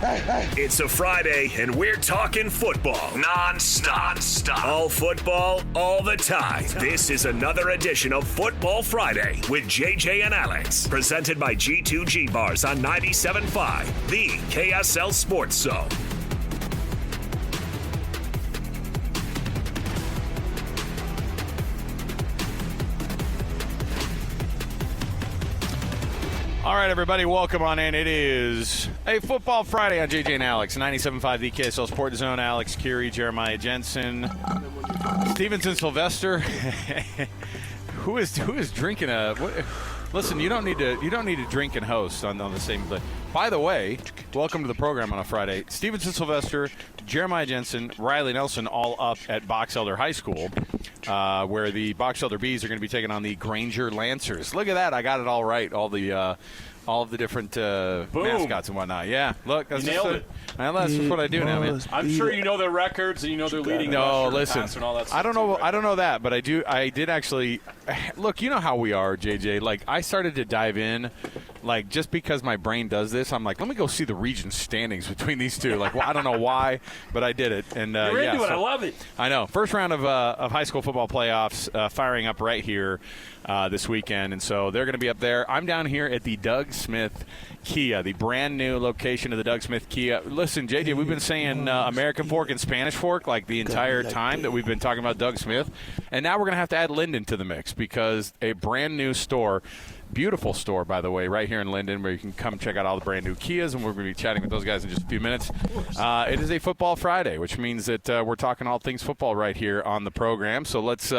It's a Friday, and we're talking football non-stop. All football, all the time. This is another edition of Football Friday with JJ and Alex, presented by G2G Bars on 97.5, the KSL Sports Zone. All right, everybody, welcome on in. It is a Football Friday on JJ and Alex, 97.5, the KSL Sports Zone. Alex Curie, Jeremiah Jensen, Stevenson, Sylvester. who is drinking a? Listen, you don't need to drink and host on the same. But by the way, welcome to the program on a Friday. Stevenson, Sylvester, Jeremiah Jensen, Riley Nelson, all up at Box Elder High School, where the Box Elder Bees are going to be taking on the Granger Lancers. Look at that! I got it all right. All of the different mascots and whatnot. Yeah, look, that's nailed it. That's just what I do now, man. I'm sure you know their records and you know their leading. No, listen, and all that stuff I don't know. too, right? I don't know that, but I do. I did actually. Look, you know how we are, JJ. Like, I started to dive in, like, just because my brain does this. I'm like, let me go see the region standings between these two. Like, well, I don't know why, but I did it. And you're into it. I love it. I know. First round of high school football playoffs firing up right here this weekend, and so they're going to be up there. I'm down here at the Doug Smith Kia, the brand new location of the Doug Smith Kia. Listen, JJ, we've been saying American Fork and Spanish Fork like the entire time that we've been talking about Doug Smith, and now we're going to have to add Linden to the mix because a brand new store, beautiful store, by the way, right here in Linden, where you can come check out all the brand new Kias, and we're going to be chatting with those guys in just a few minutes. It is a Football Friday, which means that we're talking all things football right here on the program. So let's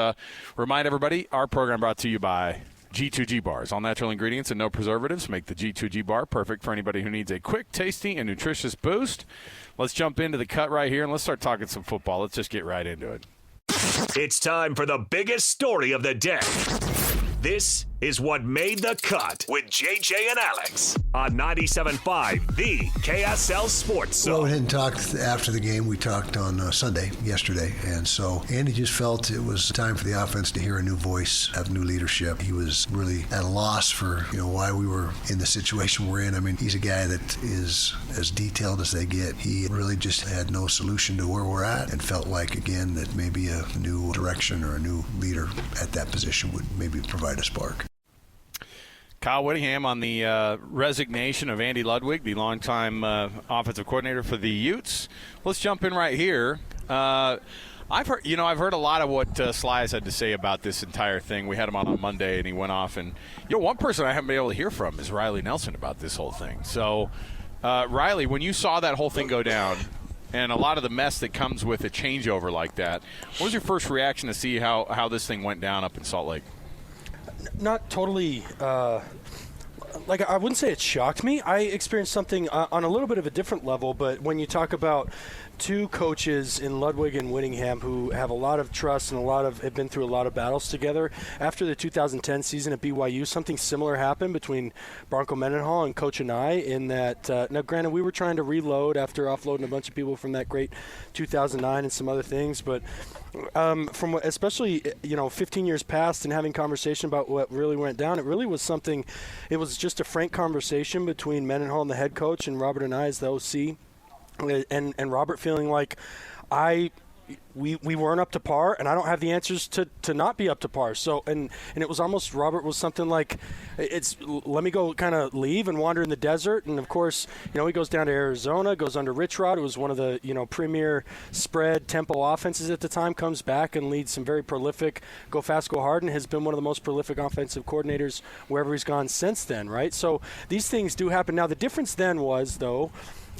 remind everybody, our program brought to you by G2G Bars. All natural ingredients and no preservatives make the G2G Bar perfect for anybody who needs a quick, tasty, and nutritious boost. Let's jump into the cut right here, and let's start talking some football. Let's just get right into it. It's time for the biggest story of the day. This is what made the cut with JJ and Alex on 97.5, the KSL Sports Zone. Well, we hadn't talked after the game. We talked on Sunday, yesterday, and so Andy just felt it was time for the offense to hear a new voice, have new leadership. He was really at a loss for why we were in the situation we're in. I mean, he's a guy that is as detailed as they get. He really just had no solution to where we're at and felt like, again, that maybe a new direction or a new leader at that position would maybe provide a spark. Kyle Whittingham on the resignation of Andy Ludwig, the longtime offensive coordinator for the Utes. Let's jump in right here. I've heard a lot of what Sly has had to say about this entire thing. We had him on Monday, and he went off. And one person I haven't been able to hear from is Riley Nelson about this whole thing. So, Riley, when you saw that whole thing go down, and a lot of the mess that comes with a changeover like that, what was your first reaction to see how this thing went down up in Salt Lake? Not totally. I wouldn't say it shocked me. I experienced something on a little bit of a different level, but when you talk about two coaches in Ludwig and Whittingham who have a lot of trust and have been through a lot of battles together, after the 2010 season at BYU, something similar happened between Bronco Mendenhall and Coach and I in that, now granted, we were trying to reload after offloading a bunch of people from that great 2009 and some other things, but from especially 15 years past and having conversation about what really went down, it really was something. It was just a frank conversation between Mendenhall and the head coach and Robert and I as the OC, and Robert feeling like we weren't up to par, and I don't have the answers to not be up to par. So and it was almost, Robert was something like, let me go kind of leave and wander in the desert. And of course, he goes down to Arizona, goes under Rich Rod, who was one of the premier spread tempo offenses at the time, comes back and leads some very prolific go fast, go hard, and has been one of the most prolific offensive coordinators wherever he's gone since then, right? So these things do happen. Now the difference then was, though,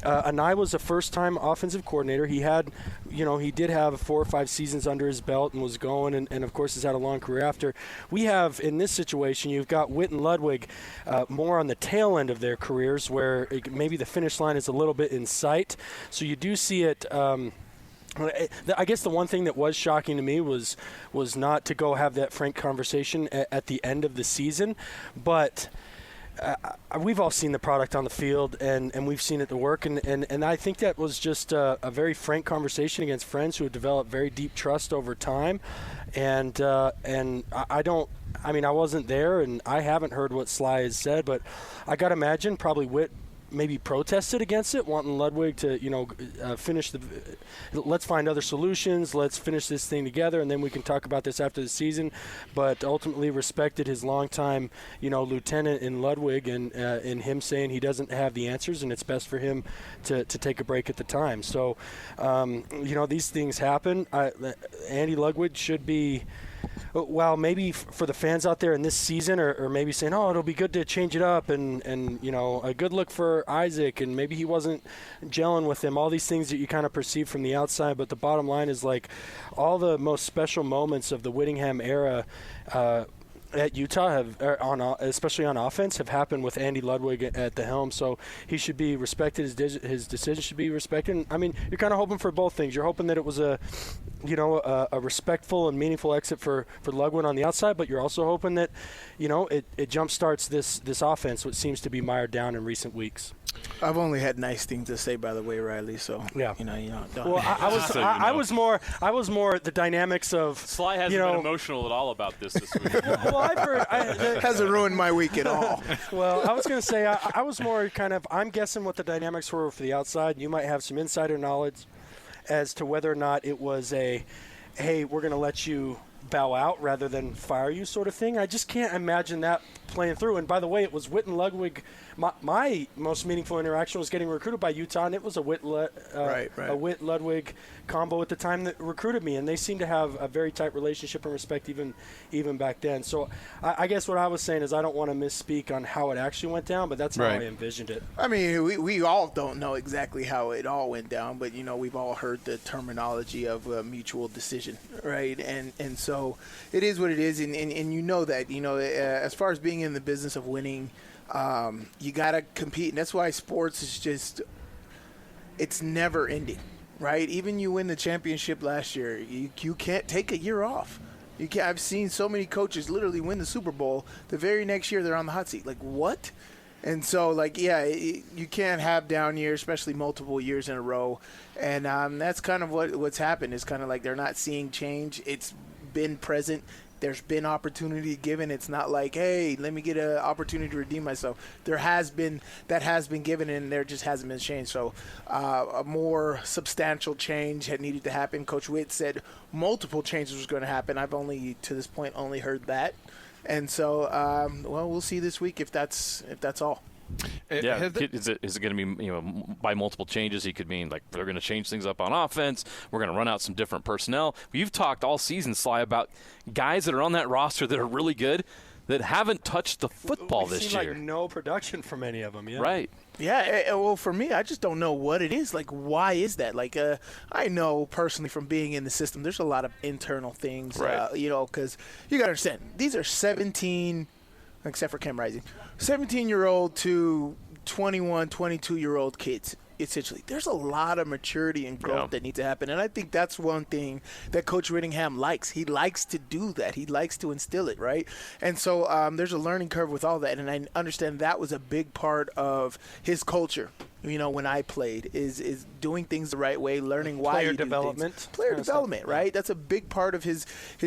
Anai was a first-time offensive coordinator. He had, he did have 4 or 5 seasons under his belt and was going, and of course has had a long career after. We have, in this situation, you've got Whit and Ludwig more on the tail end of their careers where maybe the finish line is a little bit in sight. So you do see it. I guess the one thing that was shocking to me was not to go have that frank conversation at the end of the season, but we've all seen the product on the field, and we've seen it to work, and I think that was just a very frank conversation against friends who have developed very deep trust over time, and I wasn't there, and I haven't heard what Sly has said, but I got to imagine probably Whit maybe protested against it, wanting Ludwig to, finish let's find other solutions, let's finish this thing together, and then we can talk about this after the season. But ultimately respected his longtime, lieutenant in Ludwig and in him saying he doesn't have the answers and it's best for him to take a break at the time. So, these things happen. Andy Ludwig should be, well, maybe for the fans out there in this season, or maybe saying, it'll be good to change it up, and a good look for Isaac, and maybe he wasn't gelling with him. All these things that you kind of perceive from the outside, but the bottom line is, like, all the most special moments of the Whittingham era at Utah especially on offense, have happened with Andy Ludwig at the helm. So he should be respected. His decision should be respected. And, I mean, you're kind of hoping for both things. You're hoping that it was a respectful and meaningful exit for Ludwig on the outside, but you're also hoping that, it jumpstarts this offense, which seems to be mired down in recent weeks. I've only had nice things to say, by the way, Riley. So yeah, don't. Well, I was more the dynamics of Sly hasn't been emotional at all about this week. Well, I've heard hasn't ruined my week at all. Well, I was going to say I was more kind of, I'm guessing what the dynamics were for the outside. You might have some insider knowledge as to whether or not it was hey, we're going to let you bow out rather than fire you sort of thing. I just can't imagine that playing through. And by the way, it was Witt and Ludwig. My most meaningful interaction was getting recruited by Utah, and it was a Witt-Ludwig combo at the time that recruited me, and they seemed to have a very tight relationship and respect even back then. So I guess what I was saying is I don't want to misspeak on how it actually went down, but that's how I envisioned it. I mean, we all don't know exactly how it all went down, but, we've all heard the terminology of a mutual decision, right? And so it is what it is, and that, as far as being in the business of winning, you got to compete, and that's why sports is just, it's never ending, right? Even you win the championship last year, you can't take a year off. You can't. I've seen so many coaches literally win the Super Bowl. The very next year, they're on the hot seat. Like, what? And so, you can't have down years, especially multiple years in a row. And that's kind of what's happened. Is kind of like they're not seeing change. It's been present. There's been opportunity given. It's not like, hey, let me get an opportunity to redeem myself. That has been given, and there just hasn't been change. So a more substantial change had needed to happen. Coach Witt said multiple changes was going to happen. I've only, to this point, only heard that. And so, we'll see this week if that's all. Yeah, is it going to be by multiple changes? He could mean like they're going to change things up on offense. We're going to run out some different personnel. You've talked all season, Sly, about guys that are on that roster that are really good that haven't touched the football this year. Like no production from any of them. Yeah. Right. Yeah, well, for me, I just don't know what it is. Like, why is that? Like, I know personally from being in the system, there's a lot of internal things, right. Because you got to understand, these are 17, except for Cam Rising, 17-year-old to 21, 22-year-old kids, essentially. There's a lot of maturity and growth that needs to happen, and I think that's one thing that Coach Whittingham likes. He likes to do that. He likes to instill it, right? And so there's a learning curve with all that, and I understand that was a big part of his culture. When I played, is doing things the right way, learning why you do things. Player development, right? That's a big part of his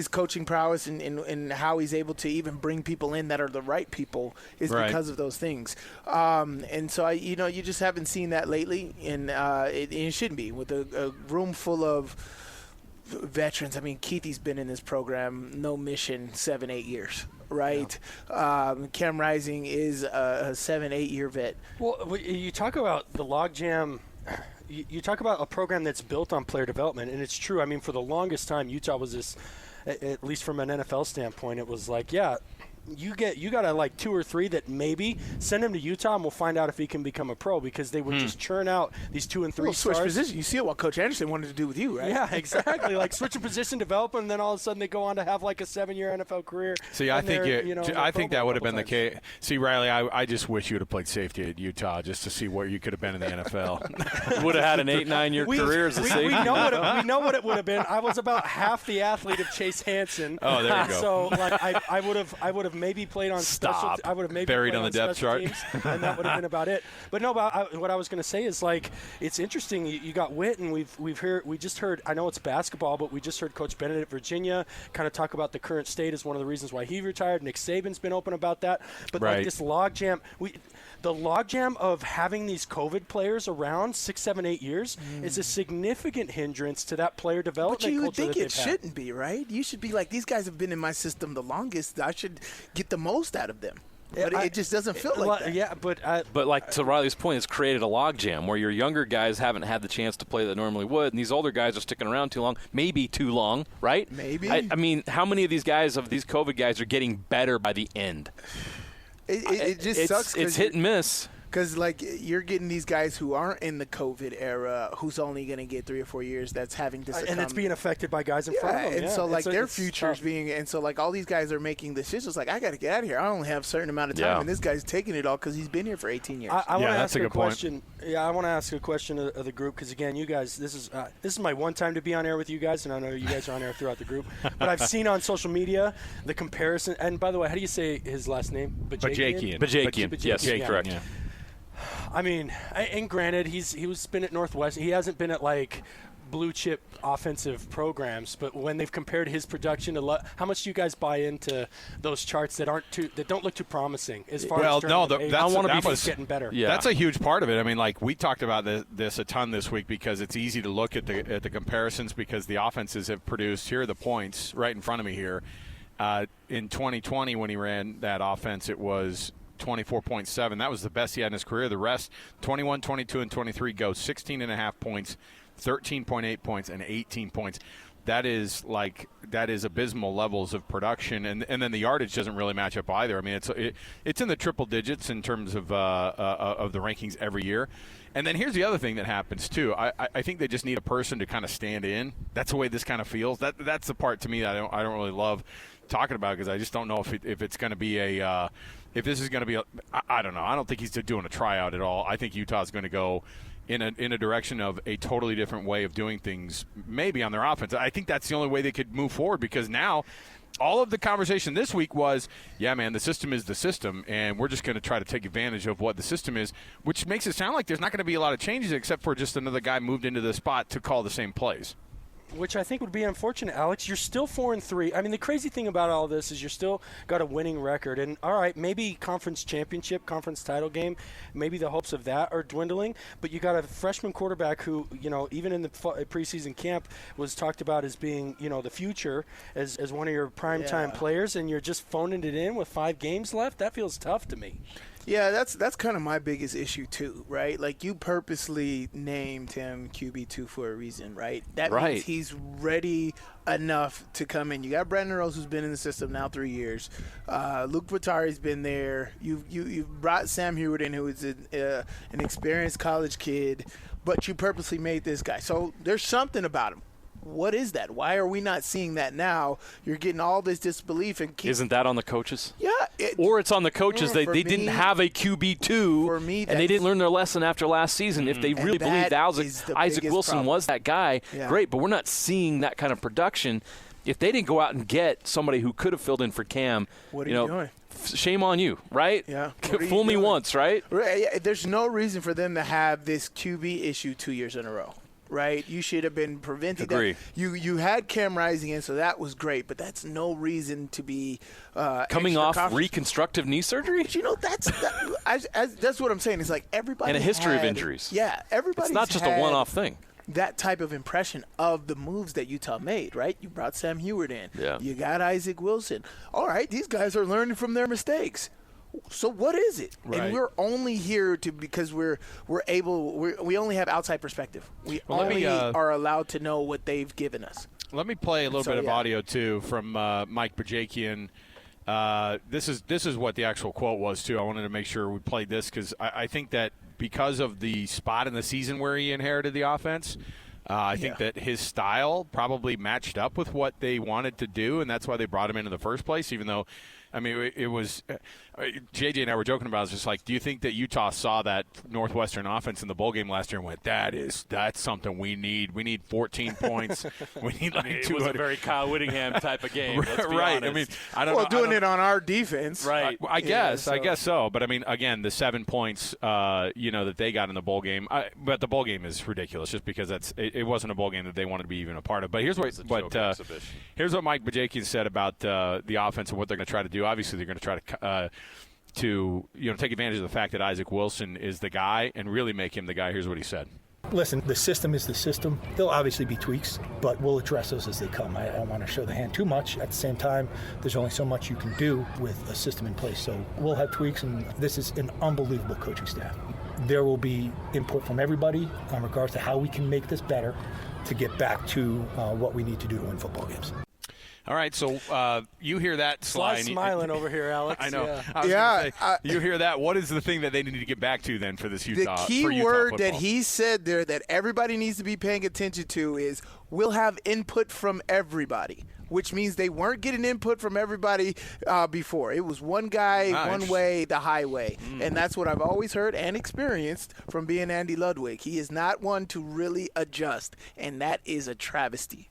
coaching prowess and how he's able to even bring people in that are the right people is because of those things. And so, you just haven't seen that lately, and it shouldn't be. With a room full of veterans. I mean, Keithy's been in this program, no mission, 7-8 years. Right, Cam Rising is a 7-8 year vet. Well, you talk about the logjam. You talk about a program that's built on player development, and it's true. I mean, for the longest time, Utah was this, at least from an NFL standpoint, it was like, you got like 2 or 3 that maybe send him to Utah and we'll find out if he can become a pro, because they would just churn out these 2 and 3 switch stars. Position. You see what Coach Anderson wanted to do with you, right? Yeah, exactly. Like switch a position, develop, and then all of a sudden they go on to have like a 7-year NFL career. See, I think that would have been the case. See, Riley, I just wish you would have played safety at Utah just to see where you could have been in the NFL. You would have had an 8-9 year career as a safety. We know what it would have been. I was about half the athlete of Chase Hansen. Oh, there you go. So like I would have have maybe played on Stop. I would have maybe buried played on the depth special chart, teams, and that would have been about it. But no, what I was going to say is, like, it's interesting. You got Witt, and we just heard. I know it's basketball, but we just heard Coach Bennett at Virginia kind of talk about the current state as one of the reasons why he retired. Nick Saban's been open about that. But like this logjam, the logjam of having these COVID players around 6, 7, 8 years is a significant hindrance to that player development culture. But you would culture think it shouldn't be, right? You should be like, these guys have been in my system the longest. I should get the most out of them. But it just doesn't feel like that. Yeah, but like to Riley's point, it's created a logjam where your younger guys haven't had the chance to play that normally would, and these older guys are sticking around too long, maybe too long, right? Maybe. I mean, how many of these COVID guys are getting better by the end? It just sucks. It's hit and miss. Because, like, you're getting these guys who aren't in the COVID era who's only going to get 3 or 4 years that's having to succumb. And it's being affected by guys in front of them. And so, like, their future's being – and so, like, all these guys are making decisions like, I got to get out of here. I only have a certain amount of time. And this guy's taking it all because he's been here for 18 years. I want to ask a question. Yeah, I want to ask a question of the group because, again, you guys, this is my one time to be on air with you guys, and I know you guys are on air throughout the group. But I've seen on social media the comparison. And, by the way, how do you say his last name? Bajakian. Yes, correct. Yeah. I mean, and granted, he was been at Northwest. He hasn't been at like blue chip offensive programs, but when they've compared his production to how much do you guys buy into those charts that don't look too promising as far as that's getting better? Yeah. That's a huge part of it. I mean, like we talked about this a ton this week because it's easy to look at the comparisons because the offenses have produced. Here are the points right in front of me here. In 2020, when he ran that offense, it was 24.7. That was the best he had in his career. The rest, 21, 22, and 23 go 16.5 points, 13.8 points, and 18 points. That is abysmal levels of production, and then the yardage doesn't really match up either. I mean, it's in the triple digits in terms of the rankings every year. And then here's the other thing that happens too. I think they just need a person to kind of stand in. That's the way this kind of feels. That's the part to me that I don't really love talking about because I just don't know if it's going to be if this is going to be I don't know. I don't think he's doing a tryout at all. I think Utah's going to go in a direction of a totally different way of doing things, maybe on their offense. I think that's the only way they could move forward because now all of the conversation this week was, yeah, man, the system is the system, and we're just going to try to take advantage of what the system is, which makes it sound like there's not going to be a lot of changes except for just another guy moved into the spot to call the same plays. Which I think would be unfortunate, Alex. You're still 4-3. I mean, the crazy thing about all this is you're still got a winning record. And, all right, maybe conference championship, conference title game, maybe the hopes of that are dwindling. But you got a freshman quarterback who, even in the preseason camp was talked about as being, the future as one of your primetime players, and you're just phoning it in with 5 games left? That feels tough to me. Yeah, that's kind of my biggest issue too, right? Like you purposely named him QB2 for a reason, right? That means he's ready enough to come in. You got Brandon Rose, who's been in the system now 3 years. Luke Vitari's been there. You've brought Sam Heward in, who is an experienced college kid, but you purposely made this guy. So there's something about him. What is that? Why are we not seeing that now? You're getting all this disbelief. Isn't that on the coaches? Yeah. Or it's on the coaches. They didn't have a QB2, for me, and they didn't learn their lesson after last season. If they really believed Isaac Wilson was that guy, great. But we're not seeing that kind of production. If they didn't go out and get somebody who could have filled in for Cam, what are you doing? Shame on you, right? Yeah. Fool me once, right? There's no reason for them to have this QB issue 2 years in a row. Right, you should have been prevented. Agree. That. You had Cam Rising in, so that was great. But that's no reason to be coming off reconstructive knee surgery. But that's what I'm saying. It's like everybody and a history of injuries. Yeah, everybody. It's not just a one-off thing. That type of impression of the moves that Utah made, right? You brought Sam Heward in. Yeah. You got Isaac Wilson. All right, these guys are learning from their mistakes. So what is it? Right. And we're only here because we only have outside perspective. We are allowed to know what they've given us. Let me play a little bit of audio too from Mike Bajakian. This is what the actual quote was too. I wanted to make sure we played this because I think that because of the spot in the season where he inherited the offense, I think that his style probably matched up with what they wanted to do, and that's why they brought him in the first place, even though I mean, it was JJ and I were joking about it. It's just like, do you think that Utah saw that Northwestern offense in the bowl game last year and went, that's something we need. We need 14 points. We need like 200. It was a very Kyle Whittingham type of game. Let's be right. honest. I mean, I don't know. Doing it on our defense. Right. I guess so. But I mean, again, the 7 points, that they got in the bowl game. But the bowl game is ridiculous, just because it wasn't a bowl game that they wanted to be even a part of. But here's what Mike Bajakian said about the offense and what they're going to try to do. Obviously, they're going to try to take advantage of the fact that Isaac Wilson is the guy and really make him the guy. Here's what he said. Listen, the system is the system. There'll obviously be tweaks, but we'll address those as they come. I don't want to show the hand too much. At the same time, there's only so much you can do with a system in place. So we'll have tweaks, and this is an unbelievable coaching staff. There will be input from everybody in regards to how we can make this better to get back to what we need to do to win football games. All right, so you hear that, Sly. Smiling over here, Alex. I know. Yeah. You hear that. What is the thing that they need to get back to then for this Utah? The key Utah word football? that he said there that everybody needs to be paying attention to is we'll have input from everybody, which means they weren't getting input from everybody before. It was one guy, one way, the highway. And that's what I've always heard and experienced from being Andy Ludwig. He is not one to really adjust, and that is a travesty.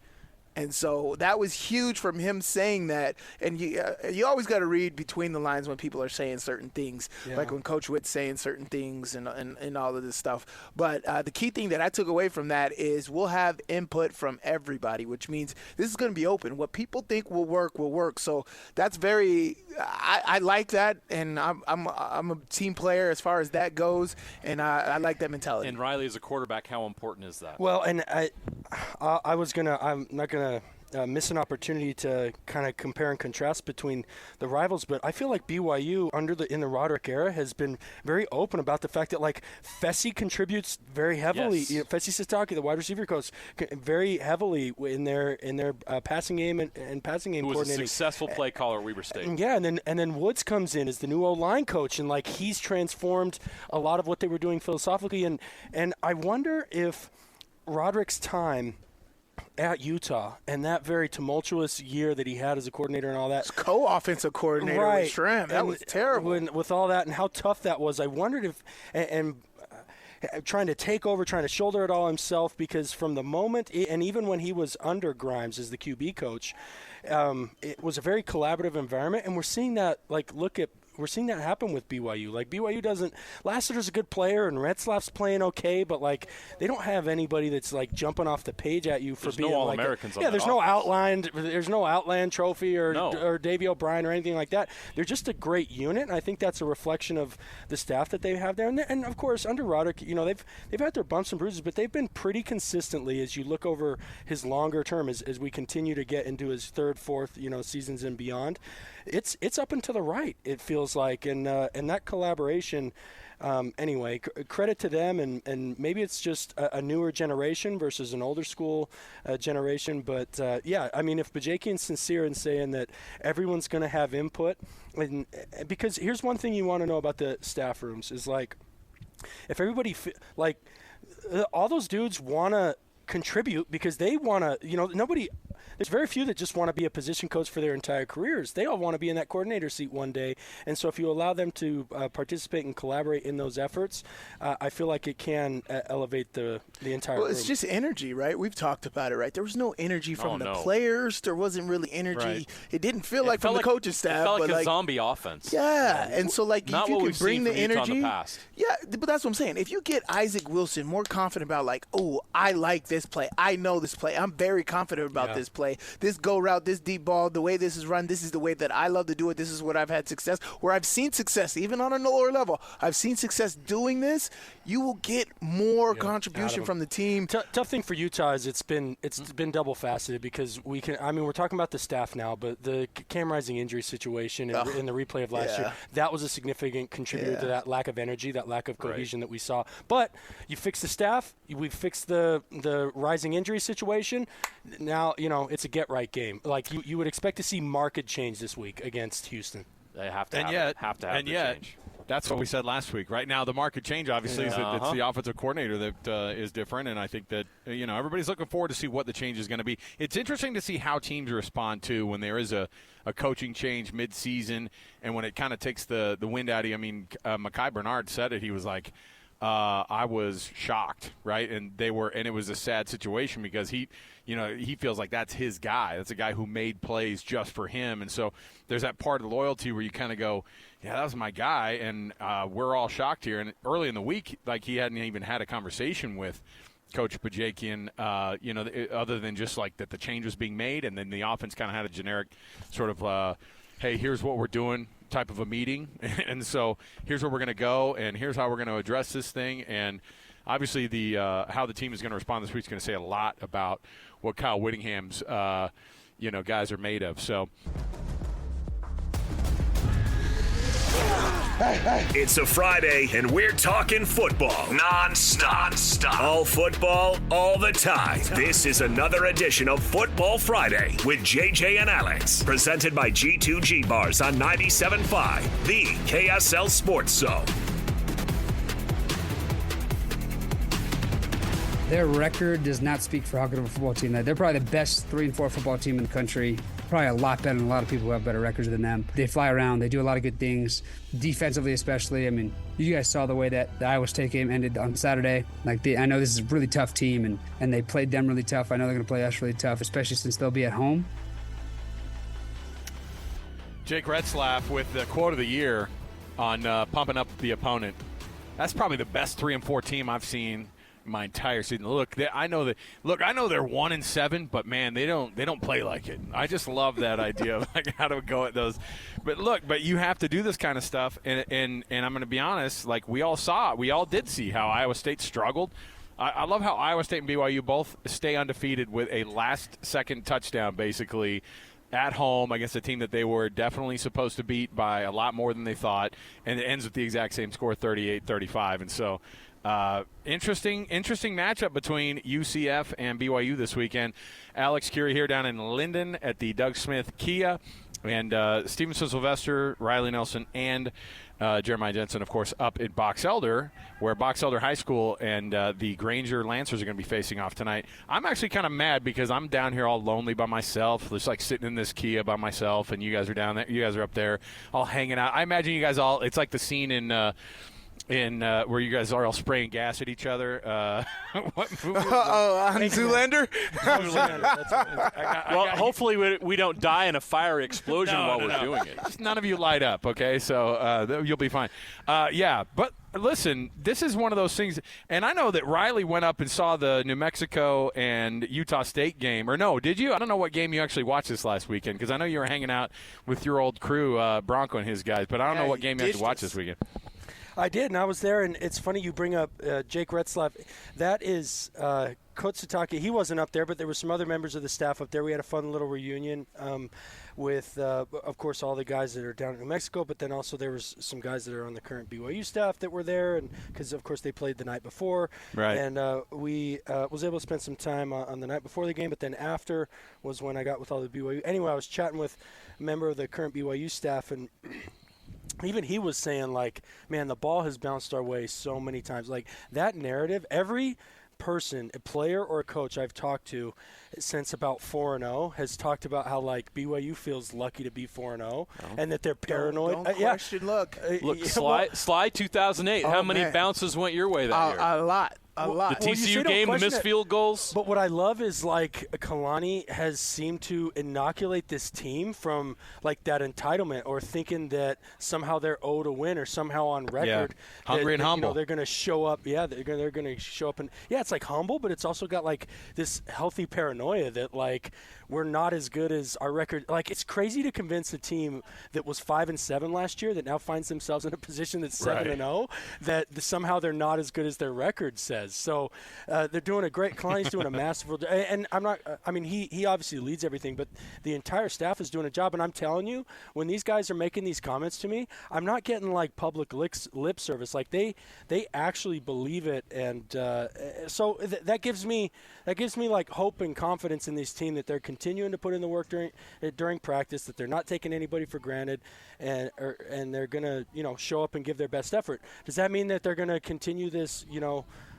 And so that was huge from him saying that. And you always got to read between the lines when people are saying certain things, like when Coach Witt's saying certain things and all of this stuff. But the key thing that I took away from that is we'll have input from everybody, which means this is going to be open. What people think will work. So that's very I like that, and I'm a team player as far as that goes, and I like that mentality. And Riley, as a quarterback, how important is that? Well, and I'm not gonna miss an opportunity to kind of compare and contrast between the rivals, but I feel like BYU in the Roderick era has been very open about the fact that like Fessy contributes very heavily. Yes. Fessy Sitake, the wide receiver coach, very heavily in their passing game and passing game coordinating. Who was a successful play caller at Weber State. Yeah, and then Woods comes in as the new O-line coach, and like he's transformed a lot of what they were doing philosophically, and I wonder if Roderick's time at Utah and that very tumultuous year that he had as a coordinator and all that. Co-offensive coordinator with Schramm. That was terrible. With all that and how tough that was, I wondered if and trying to take over, trying to shoulder it all himself, because from the moment, and even when he was under Grimes as the QB coach, it was a very collaborative environment, and we're seeing that we're seeing that happen with BYU. Like, BYU doesn't – Lassiter's a good player, and Retzlaff's playing okay, but, like, they don't have anybody that's, like, jumping off the page at you for there's being no like – All-Americans on there's no Outland trophy or Davey O'Brien or anything like that. They're just a great unit, and I think that's a reflection of the staff that they have there. And of course, under Roderick, they've had their bumps and bruises, but they've been pretty consistently as you look over his longer term, as we continue to get into his third, fourth, seasons and beyond. It's up and to the right, it feels like, and that collaboration. Anyway, credit to them, and maybe it's just a newer generation versus an older school generation. But I mean, if Bajakian's sincere in saying that everyone's going to have input, and because here's one thing you want to know about the staff rooms is like, if everybody all those dudes want to contribute because they want to, there's very few that just want to be a position coach for their entire careers. They all want to be in that coordinator seat one day. And so if you allow them to participate and collaborate in those efforts, I feel like it can elevate the entire room. It's just energy, right? We've talked about it, right? There was no energy from the players. There wasn't really energy. Right. It didn't feel like from the coaching staff. It felt like a zombie offense. Yeah, and so if you can bring the energy. In the past. Yeah, but that's what I'm saying. If you get Isaac Wilson more confident about I like this play. I know this play. I'm very confident about this play. This go route, this deep ball, the way this is run, this is the way that I love to do it. This is what I've had success. Where I've seen success, even on a lower level, I've seen success doing this. You will get more contribution from the team. Tough thing for Utah is it's been double faceted because we're talking about the staff now, but the Cam Rising injury situation in the replay of last year, that was a significant contributor to that lack of energy, that lack of cohesion that we saw. But you fix the staff, we fixed the Rising injury situation. Now, it's a get-right game. Like, you would expect to see market change this week against Houston. They have to have the change. That's what we said last week. Right now, the market change, obviously, is that it's the offensive coordinator that is different, and I think that, everybody's looking forward to see what the change is going to be. It's interesting to see how teams respond to when there is a coaching change mid-season and when it kind of takes the wind out of you. I mean, Mekhi Bernard said it. He was like, I was shocked, right? And it was a sad situation because he feels like that's his guy. That's a guy who made plays just for him. And so there's that part of loyalty where you kind of go, yeah, that was my guy, and we're all shocked here. And early in the week, like, he hadn't even had a conversation with Coach Bajakian, other than just like that the change was being made, and then the offense kind of had a generic sort of, hey, here's what we're doing type of a meeting. And so here's where we're going to go, and here's how we're going to address this thing. And obviously how the team is going to respond this week is going to say a lot about what Kyle Whittingham's, guys are made of. So it's a Friday, and we're talking football non-stop. All football, all the time. This is another edition of Football Friday with JJ and Alex, presented by G2G Bars on 97.5, the KSL Sports Zone. Their record does not speak for how good of a football team they're. They're probably the best 3 and 4 football team in the country. Probably a lot better than a lot of people who have better records than them. They fly around. They do a lot of good things, defensively especially. I mean, you guys saw the way that the Iowa State game ended on Saturday. I know this is a really tough team, and they played them really tough. I know they're going to play us really tough, especially since they'll be at home. Jake Retzlaff with the quote of the year on pumping up the opponent. That's probably the best 3 and 4 team I've seen my entire season. I know they're 1-7, but man, they don't play like it. I just love that idea of like how to go at those. But you have to do this kind of stuff, and I'm going to be honest. Like we all did see how Iowa State struggled. I love how Iowa State and BYU both stay undefeated with a last-second touchdown, basically, at home against a team that they were definitely supposed to beat by a lot more than they thought, and it ends with the exact same score, 38-35. And so interesting matchup between UCF and BYU this weekend. Alex Curie here down in Linden at the Doug Smith Kia, and Stevenson, Sylvester, Riley Nelson, and Jeremiah Jensen, of course, up at Box Elder, where Box Elder High School and the Granger Lancers are going to be facing off tonight. I'm actually kind of mad because I'm down here all lonely by myself, just like sitting in this Kia by myself, and you guys are down there. You guys are up there all hanging out. I imagine you guys all – it's like the scene in where you guys are all spraying gas at each other. What movie? On Zoolander? Well, hopefully we don't die in a fiery explosion while we're doing it. Just none of you light up, okay? So you'll be fine. But listen, this is one of those things, and I know that Riley went up and saw the New Mexico and Utah State game. Or no, did you? I don't know what game you actually watched this last weekend, because I know you were hanging out with your old crew, Bronco and his guys, but I don't know what game you actually watched this weekend. I did, and I was there, and it's funny you bring up Jake Retzlaff. That is Kotsutake. He wasn't up there, but there were some other members of the staff up there. We had a fun little reunion with, of course, all the guys that are down in New Mexico, but then also there was some guys that are on the current BYU staff that were there, and because, of course, they played the night before. Right. And we was able to spend some time on the night before the game, but then after was when I got with all the BYU. Anyway, I was chatting with a member of the current BYU staff, and even he was saying, like, man, the ball has bounced our way so many times. Like, that narrative, every person, a player or a coach I've talked to since about 4-0 has talked about how, like, BYU feels lucky to be 4-0 and that they're paranoid. Don't question luck. Look, Sly 2008. How many bounces went your way that year? A lot. A lot. The TCU game, the missed field goals. But what I love is, like, Kalani has seemed to inoculate this team from, like, that entitlement or thinking that somehow they're owed a win or somehow on record. Hungry and humble. They're going to show up. Yeah, they're going to show up. And, yeah, it's, like, humble, but it's also got, like, this healthy paranoia that, like, we're not as good as our record. Like, it's crazy to convince a team that was 5-7 last year that now finds themselves in a position that's 7-0 that somehow they're not as good as their record says. says. So they're doing a great. Kalani's doing a masterful. And I'm not. I mean, he obviously leads everything, but the entire staff is doing a job. And I'm telling you, when these guys are making these comments to me, I'm not getting like public lip service. Like they actually believe it, and so that gives me like hope and confidence in this team that they're continuing to put in the work during practice, that they're not taking anybody for granted, and they're gonna show up and give their best effort. Does that mean that they're gonna continue this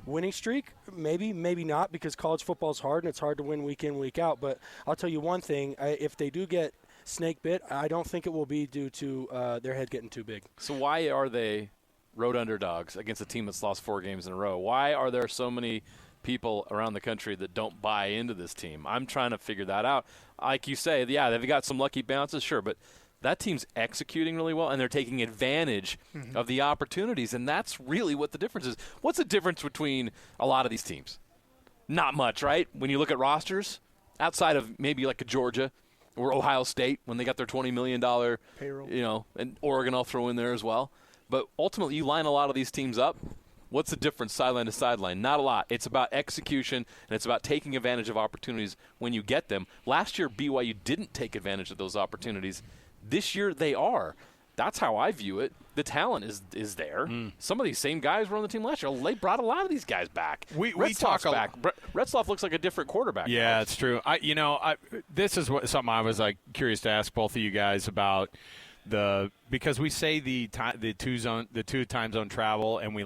winning streak? Maybe not, because college football is hard and it's hard to win week in, week out. But I'll tell you one thing: if they do get snake bit, I don't think it will be due to their head getting too big. So why are they road underdogs against a team that's lost 4 games in a row? Why are there so many people around the country that don't buy into this team? I'm trying to figure that out. Like you say, yeah, they've got some lucky bounces, sure, but that team's executing really well, and they're taking advantage of the opportunities, and that's really what the difference is. What's the difference between a lot of these teams? Not much, right? When you look at rosters, outside of maybe like a Georgia or Ohio State when they got their $20 million payroll, and Oregon I'll throw in there as well. But ultimately, you line a lot of these teams up. What's the difference sideline to sideline? Not a lot. It's about execution, and it's about taking advantage of opportunities when you get them. Last year, BYU didn't take advantage of those opportunities. This year, they are. That's how I view it. The talent is there. Some of these same guys were on the team last year. They brought a lot of these guys back. We talk back. Retzloff looks like a different quarterback. Yeah, it's true. This is something I was curious to ask both of you guys about. Because we say the two time zone travel, and we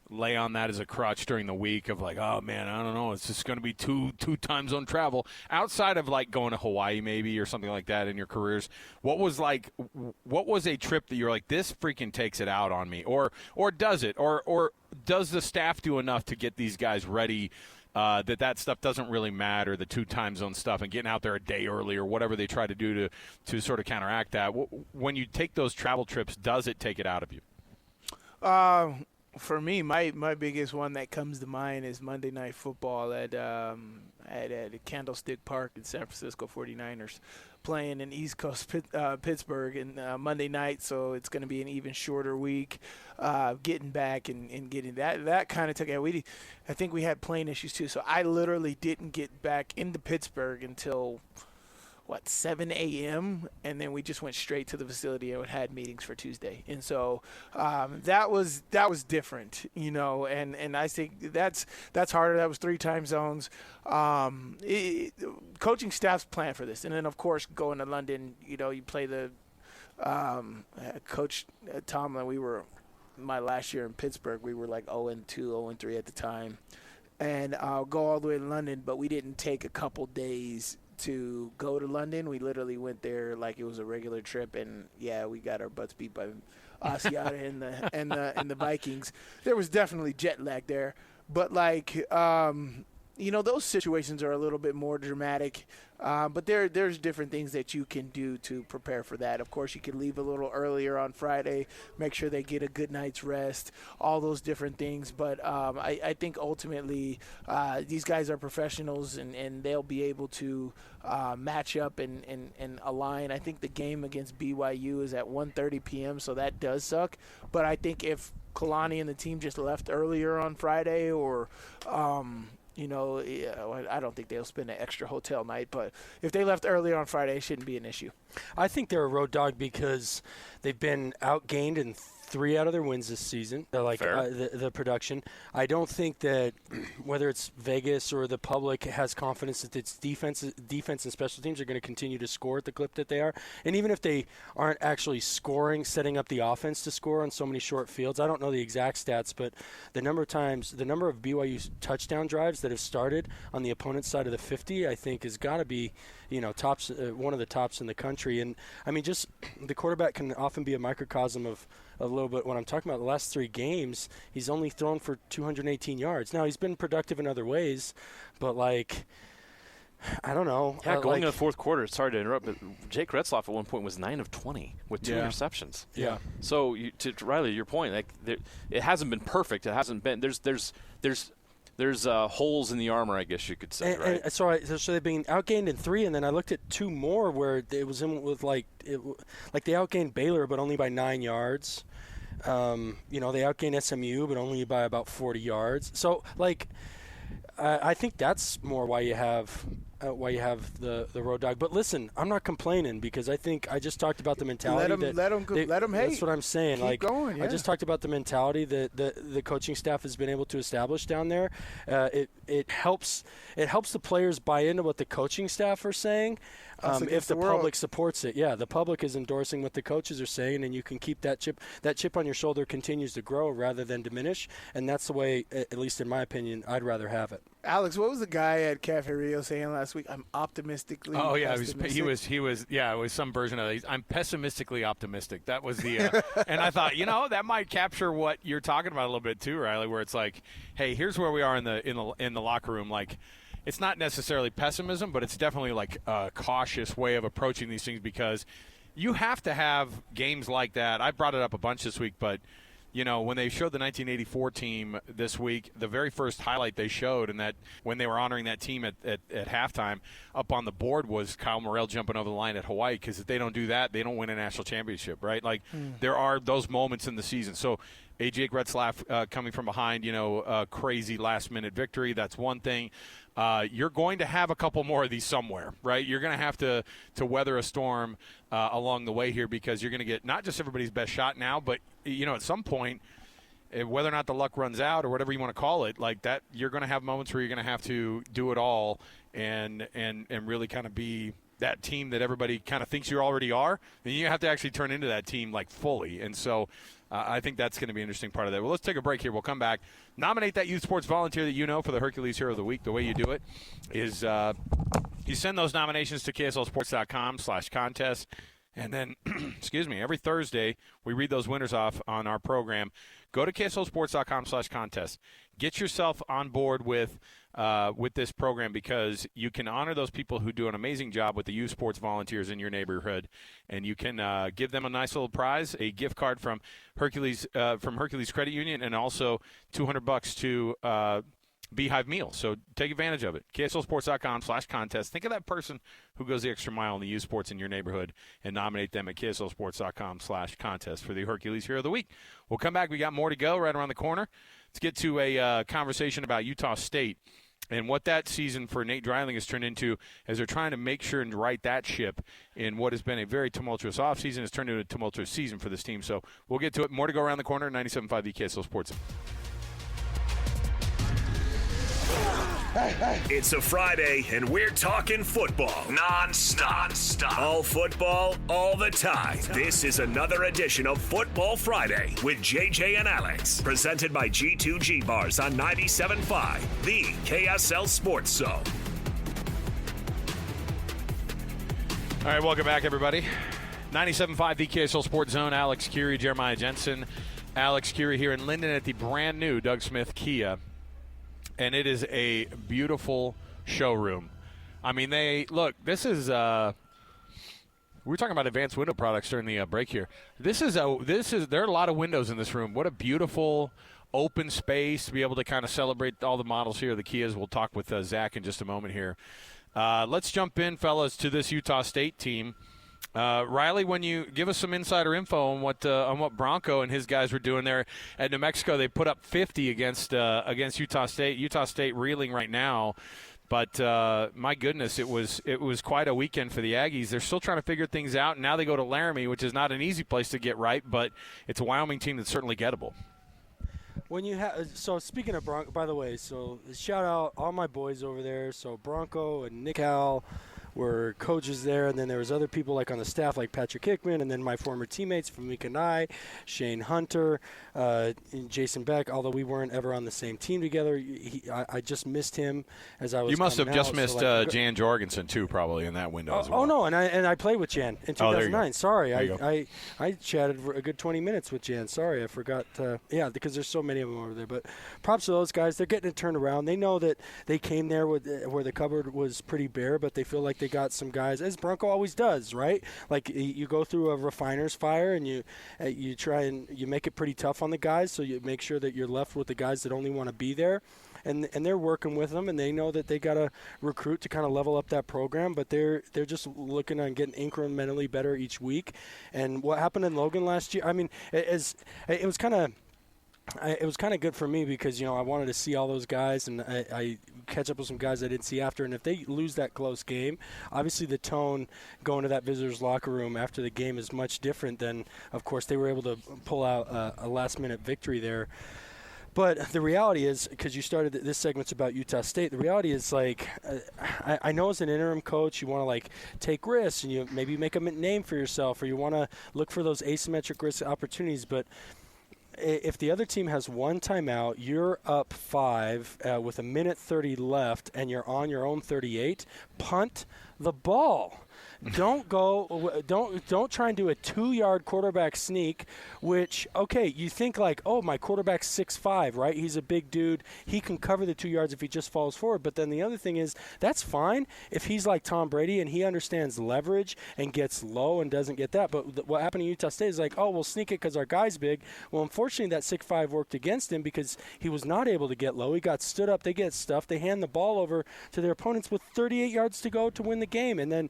lay on that as a crutch during the week of oh man, I don't know, it's just going to be two time zone travel. Outside of going to Hawaii maybe or something like that in your careers, what was a trip that you're like, this freaking takes it out on me, or does it, or does the staff do enough to get these guys ready? That stuff doesn't really matter, the 2 time zone stuff and getting out there a day early or whatever they try to do to sort of counteract that. When you take those travel trips, does it take it out of you? For me, my biggest one that comes to mind is Monday Night Football at Candlestick Park in San Francisco 49ers playing in East Coast Pittsburgh and Monday night, so it's going to be an even shorter week. Getting back and getting that kind of took it. I think we had plane issues too, so I literally didn't get back into Pittsburgh until 7 a.m., and then we just went straight to the facility and had meetings for Tuesday. And so that was different, and I think that's harder. That was 3 time zones. Coaching staffs plan for this. And then, of course, going to London, you play the Coach Tomlin. My last year in Pittsburgh, we were 0-2, 0-3 at the time. And I'll go all the way to London, but we didn't take a couple days to go to London. We literally went there like it was a regular trip, and we got our butts beat by Asiata and the Vikings. There was definitely jet lag there, but those situations are a little bit more dramatic. But there's different things that you can do to prepare for that. Of course, you can leave a little earlier on Friday, make sure they get a good night's rest, all those different things. But I think ultimately these guys are professionals, and they'll be able to match up and align. I think the game against BYU is at 1:30 p.m., so that does suck. But I think if Kalani and the team just left earlier on Friday, or I don't think they'll spend an extra hotel night, but if they left early on Friday, it shouldn't be an issue. I think they're a road dog because they've been outgained in 3 out of their wins this season. They're the production. I don't think that whether it's Vegas or the public has confidence that its defense and special teams are going to continue to score at the clip that they are. And even if they aren't actually scoring, setting up the offense to score on so many short fields, I don't know the exact stats, but the number of BYU touchdown drives that have started on the opponent's side of the 50, I think has got to be, tops, one of the tops in the country. And I mean, just the quarterback can often be a microcosm of a little bit. When I'm talking about the last 3 games, he's only thrown for 218 yards. Now, he's been productive in other ways, but I don't know. Yeah, going into the fourth quarter, sorry to interrupt, but Jake Retzloff at one point was 9 of 20 with 2 interceptions. Yeah. So to Riley, your point, it hasn't been perfect. It hasn't been. There's holes in the armor, I guess you could say, right? And so they've been outgained in 3, and then I looked at 2 more where it was in with they outgained Baylor, but only by 9 yards. They outgained SMU, but only by about 40 yards. So, I think that's more why you have the Road Dog. But listen, I'm not complaining because I think I just talked about the mentality. Let them hate. That's what I'm saying. Keep going, yeah. I just talked about the mentality that the coaching staff has been able to establish down there. It helps the players buy into what the coaching staff are saying. If the public supports it, the public is endorsing what the coaches are saying, and you can keep that chip on your shoulder continues to grow rather than diminish, and that's the way, at least in my opinion, I'd rather have it. Alex, what was the guy at Cafe Rio saying last week? I'm optimistically. Oh yeah, he was. Yeah, it was some version of it. I'm pessimistically optimistic. That was the. And I thought, that might capture what you're talking about a little bit too, Riley. Where it's like, hey, here's where we are in the locker room. Like, it's not necessarily pessimism, but it's definitely like a cautious way of approaching these things because you have to have games like that. I brought it up a bunch this week, but when they showed the 1984 team this week, the very first highlight they showed, and that when they were honoring that team at halftime, up on the board was Kyle Morrell jumping over the line at Hawaii, because if they don't do that, they don't win a national championship, right? There are those moments in the season. So A.J. Gretzlaff coming from behind, a crazy last-minute victory, that's one thing. You're going to have a couple more of these somewhere, right? You're going to have to weather a storm along the way here because you're going to get not just everybody's best shot now, but, at some point, whether or not the luck runs out or whatever you want to call it, like that, you're going to have moments where you're going to have to do it all and really kind of be that team that everybody kind of thinks you already are. And you have to actually turn into that team fully. And so I think that's going to be an interesting part of that. Well, let's take a break here. We'll come back. Nominate that youth sports volunteer that for the Hercules Hero of the Week. The way you do it is you send those nominations to KSLSports.com/contest. And then, every Thursday we read those winners off on our program. Go to KSLSports.com/contest. Get yourself on board with this program because you can honor those people who do an amazing job with the youth sports volunteers in your neighborhood, and you can give them a nice little prize, a gift card from Hercules Credit Union, and also $200 to Beehive Meal. So take advantage of it. KSLSports.com/contest. Think of that person who goes the extra mile in the youth sports in your neighborhood and nominate them at KSLSports.com/contest for the Hercules Hero of the Week. We'll come back. We got more to go right around the corner. Let's get to a conversation about Utah State and what that season for Nate Dreiling has turned into as they're trying to make sure and right that ship in what has been a very tumultuous offseason. It's turned into a tumultuous season for this team. So we'll get to it. More to go around the corner. 97.5 the KSL Sports. It's a Friday, and we're talking football non-stop. All football, all the time. This is another edition of Football Friday with JJ and Alex, presented by G2G Bars on 97.5, the KSL Sports Zone. All right, welcome back, everybody. 97.5, the KSL Sports Zone. Alex Curie, Jeremiah Jensen. Alex Curie here in Linden at the brand new Doug Smith Kia. And it is a beautiful showroom. I mean, this is we were talking about advanced window products during the break here. There are a lot of windows in this room. What a beautiful open space to be able to kind of celebrate all the models here, the Kias. We'll talk with Zach in just a moment here. Let's jump in, fellas, to this Utah State team. Riley, when you give us some insider info on what Bronco and his guys were doing there at New Mexico, they put up 50 against Utah State. Utah State reeling right now, but my goodness, it was quite a weekend for the Aggies. They're still trying to figure things out. Now they go to Laramie, which is not an easy place to get right, but it's a Wyoming team that's certainly gettable. When you so speaking of Bronco, by the way, so shout out all my boys over there. So Bronco and Nick Howell were coaches there, and then there was other people like on the staff like Patrick Hickman, and then my former teammates from Kanai, Shane Hunter, and Jason Beck, although we weren't ever on the same team together. I just missed him as I was. You must have just missed Jan Jorgensen too, probably in that window as well. Oh no, and I played with Jan in 2009. Sorry, I chatted for a good 20 minutes with Jan. Sorry, I forgot. Because there's so many of them over there. But props to those guys. They're getting it turned around. They know that they came there where the cupboard was pretty bare, but they feel like they got some guys, as Bronco always does, right? Like you go through a refiner's fire and you try and you make it pretty tough on the guys, so you make sure that you're left with the guys that only want to be there. And they're working with them, and they know that they got to recruit to kind of level up that program, but they're just looking on getting incrementally better each week. And what happened in Logan last year, I mean, it was kind of good for me because, I wanted to see all those guys, and I catch up with some guys I didn't see after. And if they lose that close game, obviously the tone going to that visitor's locker room after the game is much different than, of course, they were able to pull out a last-minute victory there. But the reality is, because you started this segment's about Utah State, the reality is, like, I know as an interim coach, you want to, like, take risks and you maybe make a name for yourself, or you want to look for those asymmetric risk opportunities. But if the other team has one timeout, you're up 5 with 1:30 left, and you're on your own 38, punt the ball. Don't try and do a 2-yard quarterback sneak, which, okay, you think like, oh, my quarterback's 6'5", right? He's a big dude. He can cover the 2 yards if he just falls forward. But then the other thing is, that's fine if he's like Tom Brady and he understands leverage and gets low and doesn't get that. But what happened to Utah State is like, oh, we'll sneak it because our guy's big. Well, unfortunately, that 6'5" worked against him because he was not able to get low. He got stood up. They get stuffed. They hand the ball over to their opponents with 38 yards to go to win the game. And then,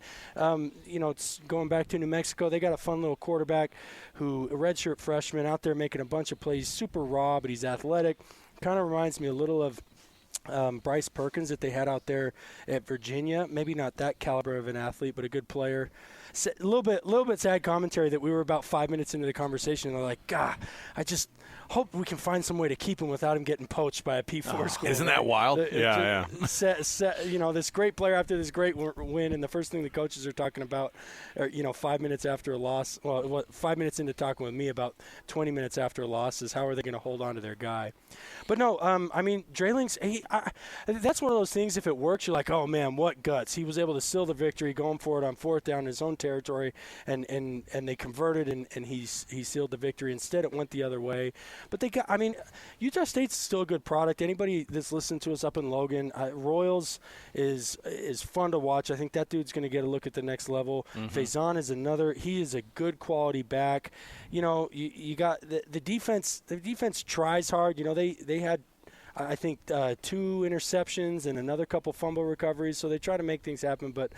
it's going back to New Mexico. They got a fun little quarterback who, a redshirt freshman, out there making a bunch of plays, super raw, but he's athletic. Kind of reminds me a little of Bryce Perkins that they had out there at Virginia. Maybe not that caliber of an athlete, but a good player. A little bit sad commentary that we were about 5 minutes into the conversation, and they're like, God, I just hope we can find some way to keep him without him getting poached by a P4 school. Isn't that wild? Yeah. This great player after this great win, and the first thing the coaches are talking about, 5 minutes after a loss, 5 minutes into talking with me about 20 minutes after a loss is how are they going to hold on to their guy. But no, Drayling's, that's one of those things, if it works, you're like, oh, man, what guts. He was able to seal the victory going for it on 4th down in his own territory, and they converted, and he sealed the victory. Instead, it went the other way. But Utah State's still a good product. Anybody that's listened to us up in Logan, Royals is fun to watch. I think that dude's going to get a look at the next level. Mm-hmm. Faison is another. He is a good quality back. You got the defense. The defense tries hard. They had, I think, 2 interceptions and another couple fumble recoveries, so they try to make things happen. But,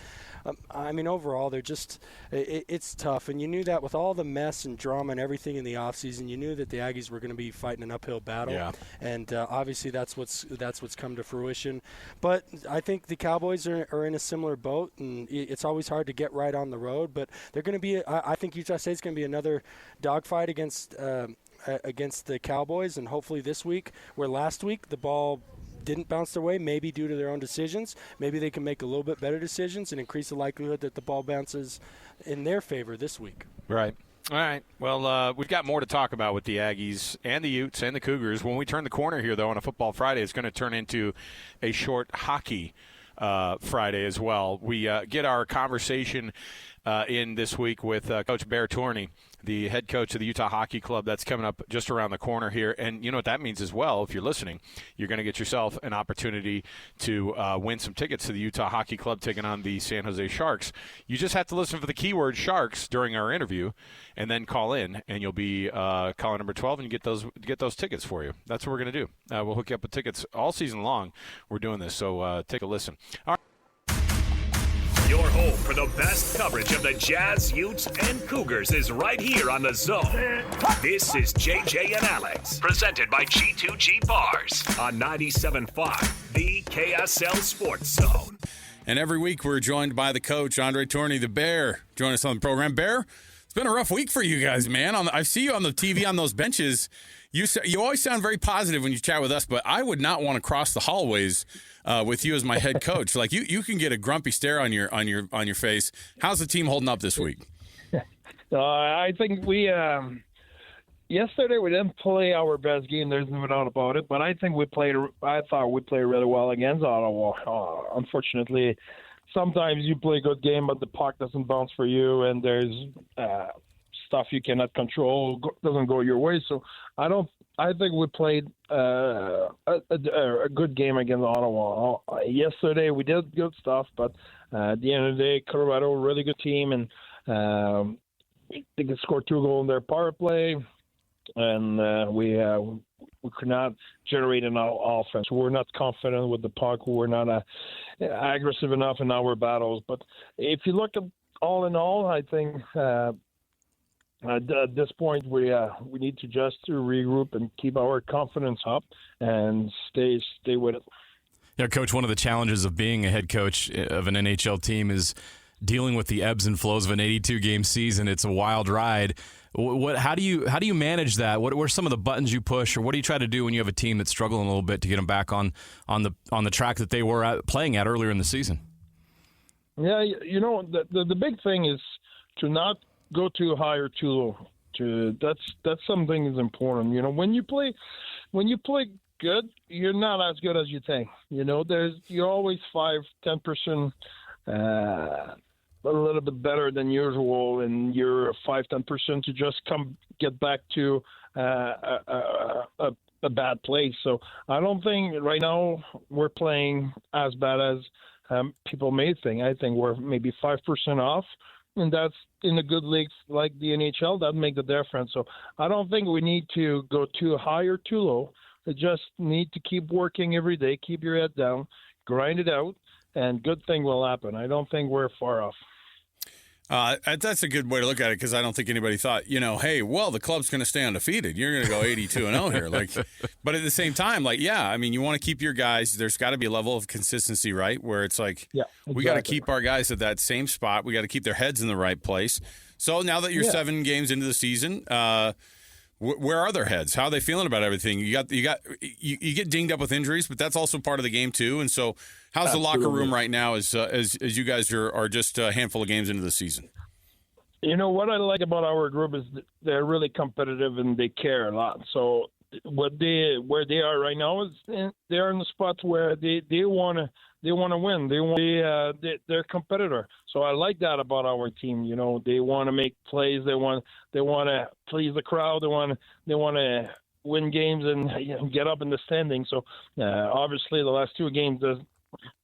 overall, they're just it's tough. And you knew that with all the mess and drama and everything in the offseason, you knew that the Aggies were going to be fighting an uphill battle. Yeah. And obviously that's what's come to fruition. But I think the Cowboys are in a similar boat, and it's always hard to get right on the road. But they're going to be I think Utah State's going to be another dogfight against the Cowboys, and hopefully this week, where last week the ball didn't bounce their way, maybe due to their own decisions, maybe they can make a little bit better decisions and increase the likelihood that the ball bounces in their favor this week. Right. All right. Well, we've got more to talk about with the Aggies and the Utes and the Cougars. When we turn the corner here, though, on a Football Friday, it's going to turn into a short hockey Friday as well. We get our conversation in this week with Coach Bear Tourney, the head coach of the Utah Hockey Club. That's coming up just around the corner here. And you know what that means as well, if you're listening, you're going to get yourself an opportunity to win some tickets to the Utah Hockey Club taking on the San Jose Sharks. You just have to listen for the keyword Sharks during our interview and then call in, and you'll be caller number 12, and you get those tickets for you. That's what we're going to do. We'll hook you up with tickets all season long. We're doing this, so take a listen. All right. Your home for the best coverage of the Jazz, Utes, and Cougars is right here on The Zone. This is JJ and Alex, presented by G2G Bars on 97.5, the KSL Sports Zone. And every week we're joined by the coach, Andre Tourney, the Bear. Join us on the program. Bear, it's been a rough week for you guys, man. I see you on the TV on those benches. You always sound very positive when you chat with us, but I would not want to cross the hallways with you as my head coach. Like you can get a grumpy stare on your face. How's the team holding up this week? I think we yesterday we didn't play our best game. There's no doubt about it. But I think I thought we played really well against Ottawa. Unfortunately, sometimes you play a good game, but the puck doesn't bounce for you, and there's stuff you cannot control doesn't go your way. So I don't I think we played a good game against Ottawa. Yesterday we did good stuff, but at the end of the day, Colorado, a really good team, and they could score 2 goals in their power play, and we could not generate enough offense. We're not confident with the puck. We're not aggressive enough in our battles. But if you look at all in all, I think at this point we need to just regroup and keep our confidence up and stay with it. Yeah, Coach, one of the challenges of being a head coach of an NHL team is dealing with the ebbs and flows of an 82-game season. It's a wild ride. How do you manage that? What are some of the buttons you push, or what do you try to do when you have a team that's struggling a little bit to get them back on the track that they were playing at earlier in the season? Yeah, the big thing is to not go too high or too low. That's something that's important. When you play good, you're not as good as you think. You're always 5-10%. A little bit better than usual, and you're 5-10% to just get back to a bad place. So I don't think right now we're playing as bad as people may think. I think we're maybe 5% off, and that's in a good league like the NHL. That make the difference. So I don't think we need to go too high or too low. We just need to keep working every day, keep your head down, grind it out, and good thing will happen. I don't think we're far off. That's a good way to look at it, because I don't think anybody thought, hey, well, the club's going to stay undefeated. You're going to go 82-0 here. But at the same time, you want to keep your guys. There's got to be a level of consistency, right? Where it's we got to keep our guys at that same spot. We got to keep their heads in the right place. So now that you're 7 games into the season, where are their heads? How are they feeling about everything? You get dinged up with injuries, but that's also part of the game too. And so, how's the locker room right now as you guys are just a handful of games into the season? What I like about our group is they're really competitive and they care a lot. So where they are right now is they're in the spot where they want to win. They're competitor. So I like that about our team. They want to make plays. They want to please the crowd. They want to win games and get up in the standings. So obviously the last 2 games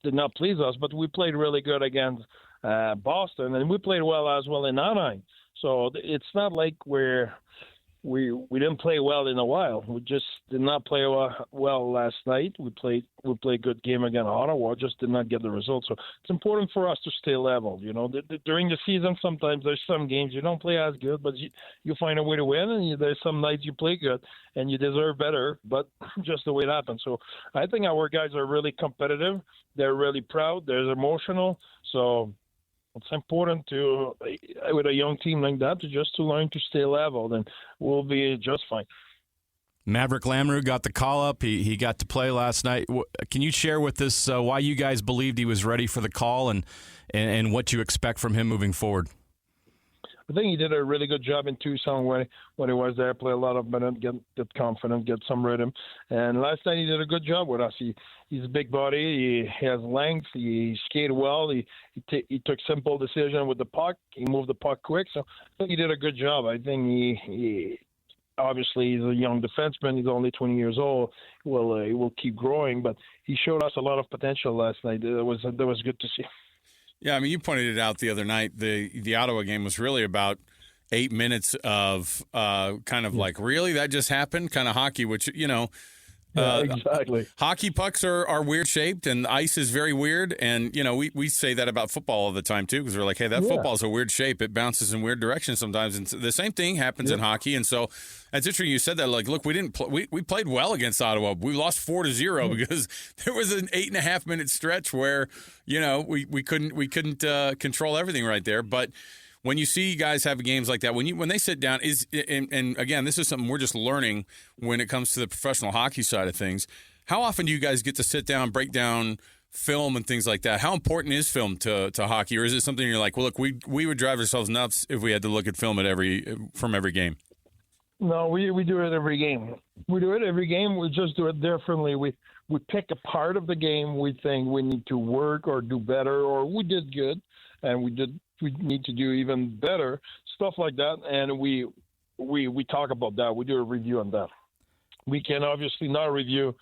did not please us, but we played really good against Boston, and we played well as well in Anaheim. So it's not like we didn't play well in a while. We just did not play well last night. We played a good game against Ottawa, just did not get the result. So it's important for us to stay level. During the season, sometimes there's some games you don't play as good, but you find a way to win, and there's some nights you play good and you deserve better, but just the way it happens. So I think our guys are really competitive. They're really proud. They're emotional. So it's important with a young team like that to learn to stay level, and we'll be just fine. Maverick Lamoureux got the call up. He got to play last night. Can you share with us why you guys believed he was ready for the call and what you expect from him moving forward? I think he did a really good job in Tucson when he was there. Play a lot of minutes, get confident, get some rhythm. And last night he did a good job with us. He's a big body. He has length. He skated well. He took simple decision with the puck. He moved the puck quick. So I think he did a good job. I think he obviously he's a young defenseman. He's only 20 years old. He will keep growing, but he showed us a lot of potential last night. That was good to see. Yeah, you pointed it out the other night. The Ottawa game was really about 8 minutes of kind of really that just happened kind of hockey, which exactly. Hockey pucks are weird shaped, and ice is very weird, and we say that about football all the time too, because we're like, hey, that football's a weird shape. It bounces in weird directions sometimes, and the same thing happens in hockey. And so it's interesting you said that. Look, we didn't we played well against Ottawa. We lost 4-0 because there was an 8.5 minute stretch where we couldn't control everything right there, but. When you see guys have games like that, when they sit down, and again, this is something we're just learning when it comes to the professional hockey side of things. How often do you guys get to sit down, break down film and things like that? How important is film to hockey, or is it something you're like, well, look, we would drive ourselves nuts if we had to look at film from every game? No, we do it every game. We do it every game. We just do it differently. We pick a part of the game we think we need to work or do better, or we did good, and we need to do even better, stuff like that, and we talk about that. We do a review on that. we can obviously not review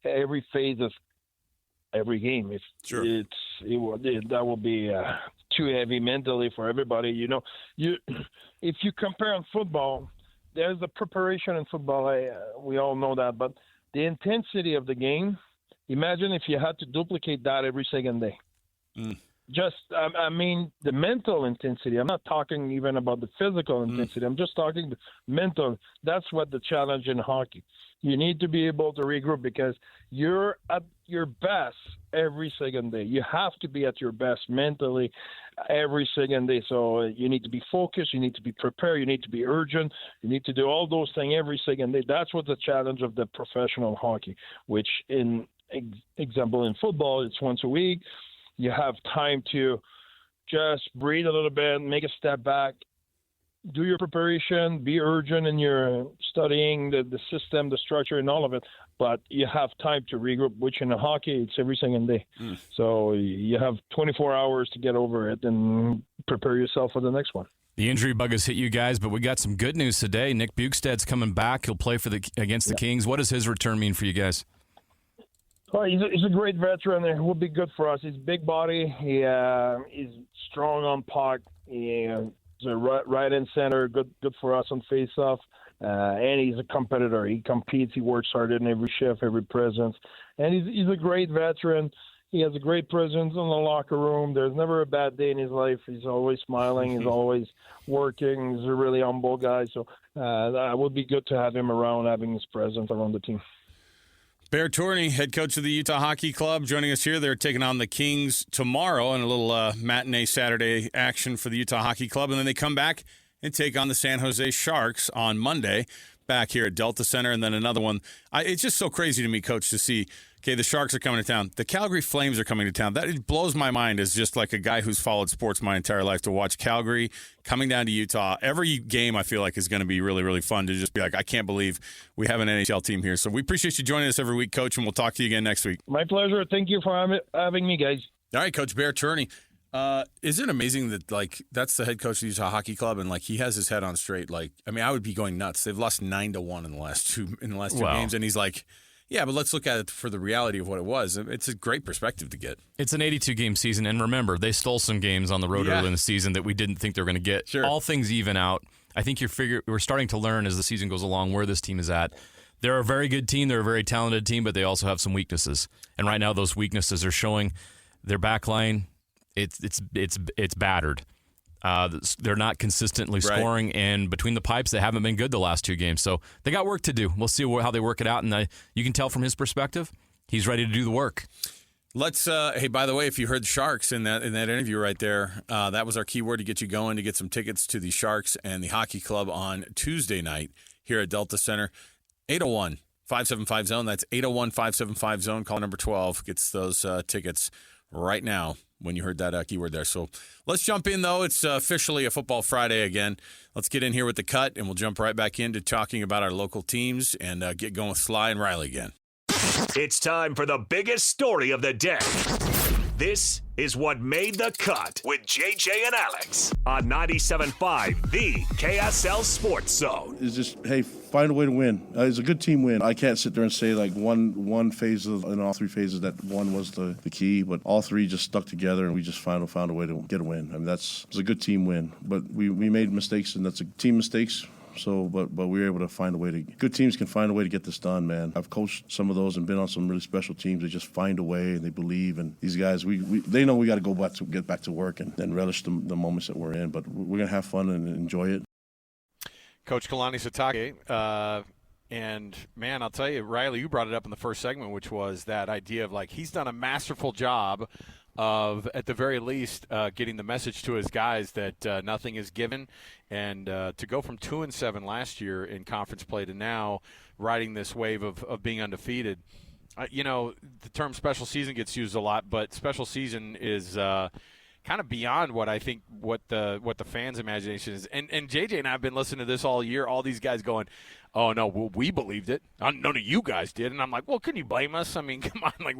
every phase of every game. If sure. That will be too heavy mentally for everybody. If you compare on football, there's the preparation in football. We all know that, but the intensity of the game. Imagine if you had to duplicate that every second day. I mean, the mental intensity. I'm not talking even about the physical intensity. I'm just talking the mental. That's what the challenge in hockey. You need to be able to regroup because you're at your best every second day. You have to be at your best mentally every second day. So you need to be focused. You need to be prepared. You need to be urgent. You need to do all those things every second day. That's what the challenge of the professional hockey, which in example in football, it's once a week. You have time to just breathe a little bit, make a step back, do your preparation, be urgent in your studying the system, the structure, and all of it. But you have time to regroup, which in the hockey, it's every second day. So you have 24 hours to get over it and prepare yourself for the next one. The injury bug has hit you guys, but we got some good news today. Nick Bukestad's coming back. He'll play against the Kings. What does his return mean for you guys? Well, he's a great veteran. He will be good for us. He's big body. He's strong on puck. He's a right and center. Good for us on faceoff. And he's a competitor. He competes. He works hard in every shift, every presence. And he's a great veteran. He has a great presence in the locker room. There's never a bad day in his life. He's always smiling. He's always working. He's a really humble guy. So that would be good to have him around, having his presence around the team. Bear Tourney, head coach of the Utah Hockey Club, joining us here. They're taking on the Kings tomorrow in a little matinee Saturday action for the Utah Hockey Club. And then they come back and take on the San Jose Sharks on Monday back here at Delta Center. And then another one. It's just so crazy to me, Coach, to see, okay, the Sharks are coming to town. The Calgary Flames are coming to town. That it blows my mind as just like a guy who's followed sports my entire life to watch Calgary coming down to Utah. Every game I feel like is going to be really, really fun to just be like, I can't believe we have an NHL team here. So we appreciate you joining us every week, Coach, and we'll talk to you again next week. My pleasure. Thank you for having me, guys. All right, Coach Bear Tourney. Isn't it amazing that, like, that's the head coach of the Utah Hockey Club, and, like, he has his head on straight? Like, I mean, I would be going nuts. They've lost 9-1 in the last two games, and he's like, yeah, but let's look at it for the reality of what it was. It's a great perspective to get. It's an 82-game season, and remember, they stole some games on the road early in the season that we didn't think they were going to get. Sure. All things even out. I think we're starting to learn as the season goes along where this team is at. They're a very good team. They're a very talented team, but they also have some weaknesses. And right now, those weaknesses are showing. Their back line, it's battered. They're not consistently scoring, and between the pipes, they haven't been good the last two games. So they got work to do. We'll see how they work it out, and you can tell from his perspective, he's ready to do the work. Let's. Hey, by the way, if you heard the Sharks in that interview right there, that was our keyword to get you going to get some tickets to the Sharks and the Hockey Club on Tuesday night here at Delta Center. 801-575-ZONE. That's 801-575-ZONE. Call number 12 gets those tickets right now when you heard that keyword there. So let's jump in, though. It's officially a Football Friday again. Let's get in here with the cut, and we'll jump right back into talking about our local teams and get going with Sly and Riley again. It's time for the biggest story of the day. This is what made the cut with JJ and Alex on 97.5, the KSL Sports Zone. It's just, hey, find a way to win. It's a good team win. I can't sit there and say like one phase in all three phases that one was the key, but all three just stuck together and we just found a way to get a win. I mean, it's a good team win, but we made mistakes, and that's a team mistakes. So, but we were able to find a way to. Good teams can find a way to get this done, man. I've coached some of those and been on some really special teams. They just find a way and they believe. And these guys, they know we got to get back to work and then relish the moments that we're in. But we're gonna have fun and enjoy it. Coach Kalani Sitake, and man, I'll tell you, Riley, you brought it up in the first segment, which was that idea of like he's done a masterful job of, at the very least, getting the message to his guys that nothing is given, and to go from 2-7 last year in conference play to now riding this wave of being undefeated. The term special season gets used a lot, but special season is kind of beyond what I think what the fans' imagination is. And JJ and I have been listening to this all year, all these guys going, oh, no, well, we believed it. None of you guys did. And I'm like, well, can you blame us? I mean, come on. Like,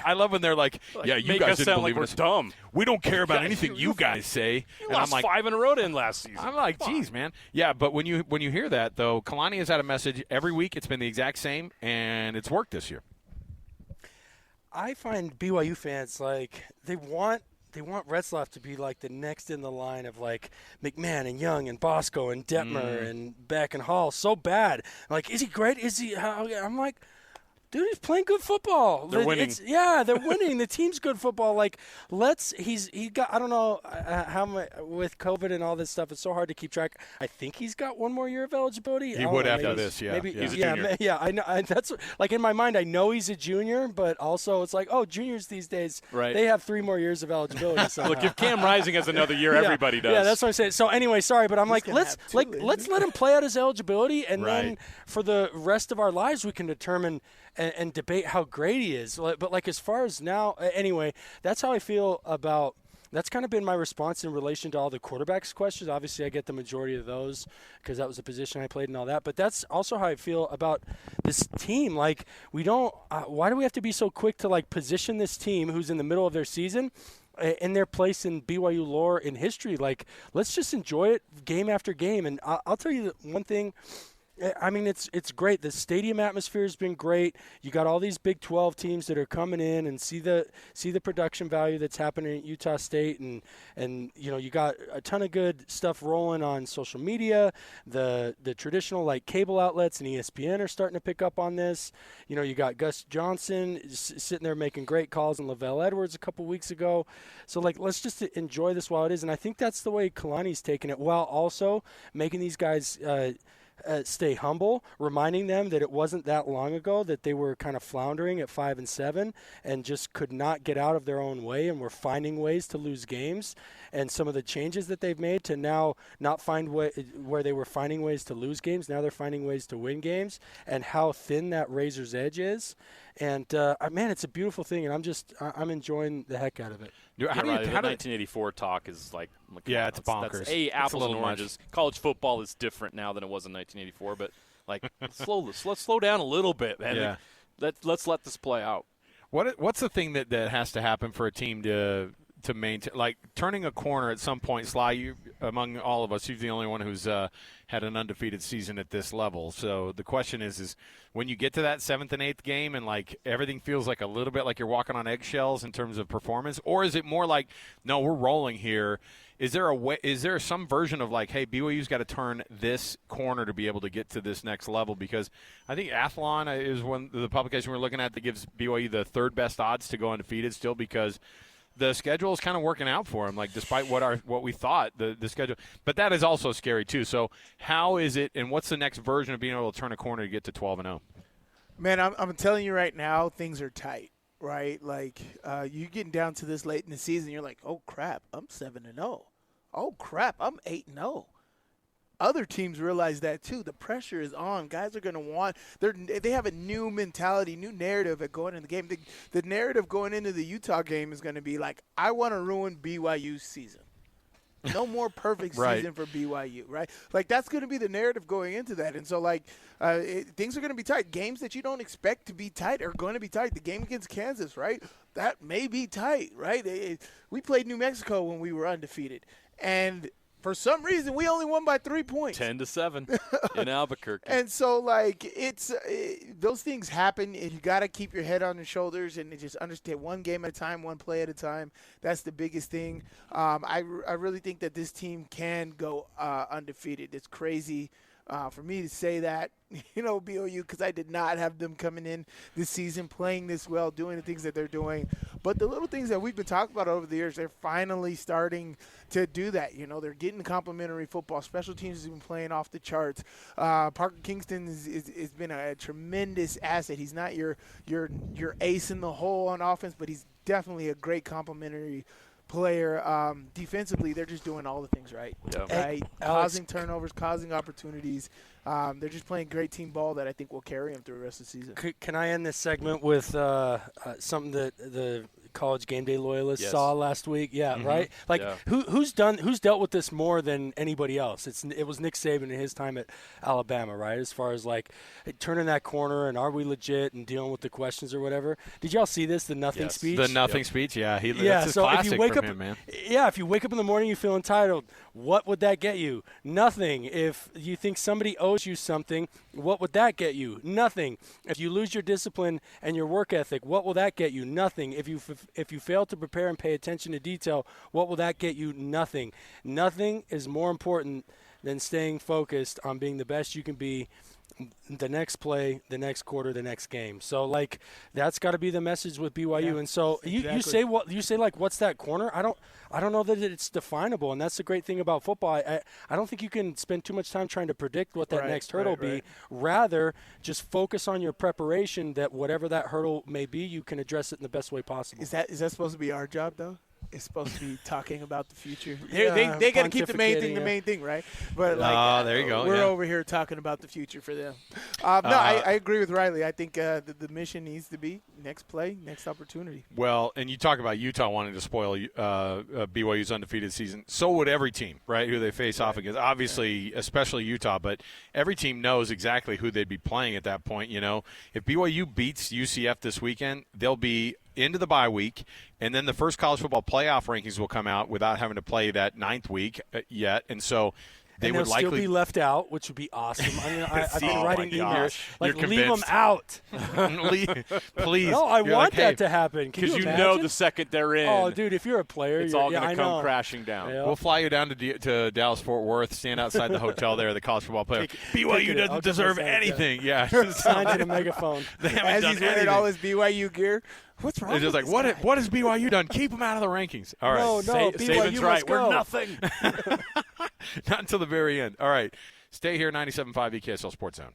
I love when they're like, yeah, you make guys us didn't sound believe like us. we're dumb. We don't care about anything you guys say. You and lost I'm like, 5 in a row in last season. I'm like, geez, man. Yeah, but when you hear that, though, Kalani has had a message every week. It's been the exact same, and it's worked this year. I find BYU fans, like, they want Retzlaff to be like the next in the line of like McMahon and Young and Bosco and Detmer and Beck and Hall so bad. Like, is he great? Is he? I'm like, dude, he's playing good football. They're winning. They're winning. The team's good football. Like, he got, I don't know how much, with COVID and all this stuff, it's so hard to keep track. I think he's got one more year of eligibility. He would after this, yeah. Maybe, He's a junior. Yeah, I know. That's like in my mind, I know he's a junior, but also it's like, oh, juniors these days, right. They have 3 more years of eligibility. Look, if Cam Rising has another year, everybody does. Yeah, that's what I'm saying. So anyway, sorry, but I'm like, let's let him play out his eligibility, and then for the rest of our lives, we can determine and debate how great he is. But like, as far as now, anyway, that's how I feel about. That's kind of been my response in relation to all the quarterbacks questions. Obviously, I get the majority of those because that was a position I played and all that. But that's also how I feel about this team. Like, we don't why do we have to be so quick to, like, position this team who's in the middle of their season in their place in BYU lore in history? Like, let's just enjoy it game after game. And I'll tell you one thing. I mean, it's great. The stadium atmosphere has been great. You got all these Big 12 teams that are coming in and see the production value that's happening at Utah State, and you know, you got a ton of good stuff rolling on social media. The traditional, like, cable outlets and ESPN are starting to pick up on this. You know, you got Gus Johnson sitting there making great calls and Lavelle Edwards a couple weeks ago. So, like, let's just enjoy this while it is, and I think that's the way Kalani's taking it, while also making these guys stay humble, reminding them that it wasn't that long ago that they were kind of floundering at 5-7 and just could not get out of their own way and were finding ways to lose games. And some of the changes that they've made to now not find where they were finding ways to lose games, now they're finding ways to win games, and how thin that razor's edge is. And, man, it's a beautiful thing, and I'm enjoying the heck out of it. How 1984 talk is like yeah, it's bonkers. That's apples and oranges. College football is different now than it was in 1984, but like let's slow down a little bit, man. Yeah. Let's let this play out. What's the thing that has to happen for a team to maintain, like, turning a corner at some point? Sly, you, among all of us, you're the only one who's had an undefeated season at this level. So the question is when you get to that 7th and 8th game and, like, everything feels like a little bit like you're walking on eggshells in terms of performance, or is it more like, no, we're rolling here? Is there some version of, like, hey, BYU's got to turn this corner to be able to get to this next level? Because I think Athlon is one the publication we're looking at that gives BYU the 3rd best odds to go undefeated still, because the schedule is kind of working out for him, like, despite what we thought, the schedule. But that is also scary, too. So how is it, and what's the next version of being able to turn a corner to get to 12-0? Man, I'm telling you right now, things are tight, right? Like, you're getting down to this late in the season, you're like, oh, crap, I'm 7-0. Oh, crap, I'm 8-0. Other teams realize that, too. The pressure is on. Guys are going to want – they have a new mentality, new narrative at going into the game. The narrative going into the Utah game is going to be like, I want to ruin BYU's season. No more perfect season for BYU, right? Like, that's going to be the narrative going into that. And so, like, things are going to be tight. Games that you don't expect to be tight are going to be tight. The game against Kansas, right? That may be tight, right? We played New Mexico when we were undefeated. And – for some reason, we only won by 3 points. 10-7 in Albuquerque. And so, like, those things happen, and you got to keep your head on your shoulders and just understand one game at a time, one play at a time. That's the biggest thing. I really think that this team can go undefeated. It's crazy for me to say that, BYU, because I did not have them coming in this season playing this well, doing the things that they're doing. But the little things that we've been talking about over the years, they're finally starting to do that. They're getting complimentary football. Special teams have been playing off the charts. Parker Kingston has been a tremendous asset. He's not your ace in the hole on offense, but he's definitely a great complimentary player. Defensively, they're just doing all the things right. Yeah. Right? Causing turnovers, causing opportunities. They're just playing great team ball that I think will carry them through the rest of the season. Can I end this segment with something that the College Game Day loyalists Yes. saw last week. Yeah, right? Like, who's dealt with this more than anybody else? It was Nick Saban in his time at Alabama, right? As far as, like, turning that corner and are we legit and dealing with the questions or whatever. Did y'all see this, the nothing speech? The nothing speech, that's a so classic if you wake from up, him, man. Yeah, if you wake up in the morning, you feel entitled, what would that get you? Nothing. If you think somebody owes you something, what would that get you? Nothing. If you lose your discipline and your work ethic, what will that get you? Nothing. If you fail to prepare and pay attention to detail, what will that get you? Nothing. Nothing is more important than staying focused on being the best you can be the next play, the next quarter, the next game. So, like, that's got to be the message with BYU. Yeah, and so exactly. you say what's that corner? I don't know that it's definable, and that's the great thing about football. I don't think you can spend too much time trying to predict what that next hurdle will be. Rather, just focus on your preparation, that whatever that hurdle may be, you can address it in the best way possible. Is that supposed to be our job, though? It's supposed to be talking about the future. Yeah, they got to keep the main thing, right? But there you go. We're over here talking about the future for them. I agree with Riley. I think the mission needs to be next play, next opportunity. Well, and you talk about Utah wanting to spoil BYU's undefeated season. So would every team, right, who they face off against. Obviously, especially Utah, but every team knows exactly who they'd be playing at that point. You know, if BYU beats UCF this weekend, they'll be into the bye week, and then the first college football playoff rankings will come out without having to play that 9th week yet, and so they would likely still be left out, which would be awesome. I mean, I've been writing emails like, You're leave them out. Please. No, I want that to happen. Because you know the second they're in. Oh, dude, if you're a player, it's all going to come crashing down. Yeah. We'll fly you down to Dallas-Fort Worth, stand outside the hotel there, the college football playoff. BYU doesn't deserve anything. Yeah. Signed in a megaphone. As he's wearing all his BYU gear. What's wrong? It's just like, what has BYU done? Keep them out of the rankings. All right. No, BYU Saban's right. Go. We're nothing. Not until the very end. All right. Stay here, 97.5 EKSL Sports Zone.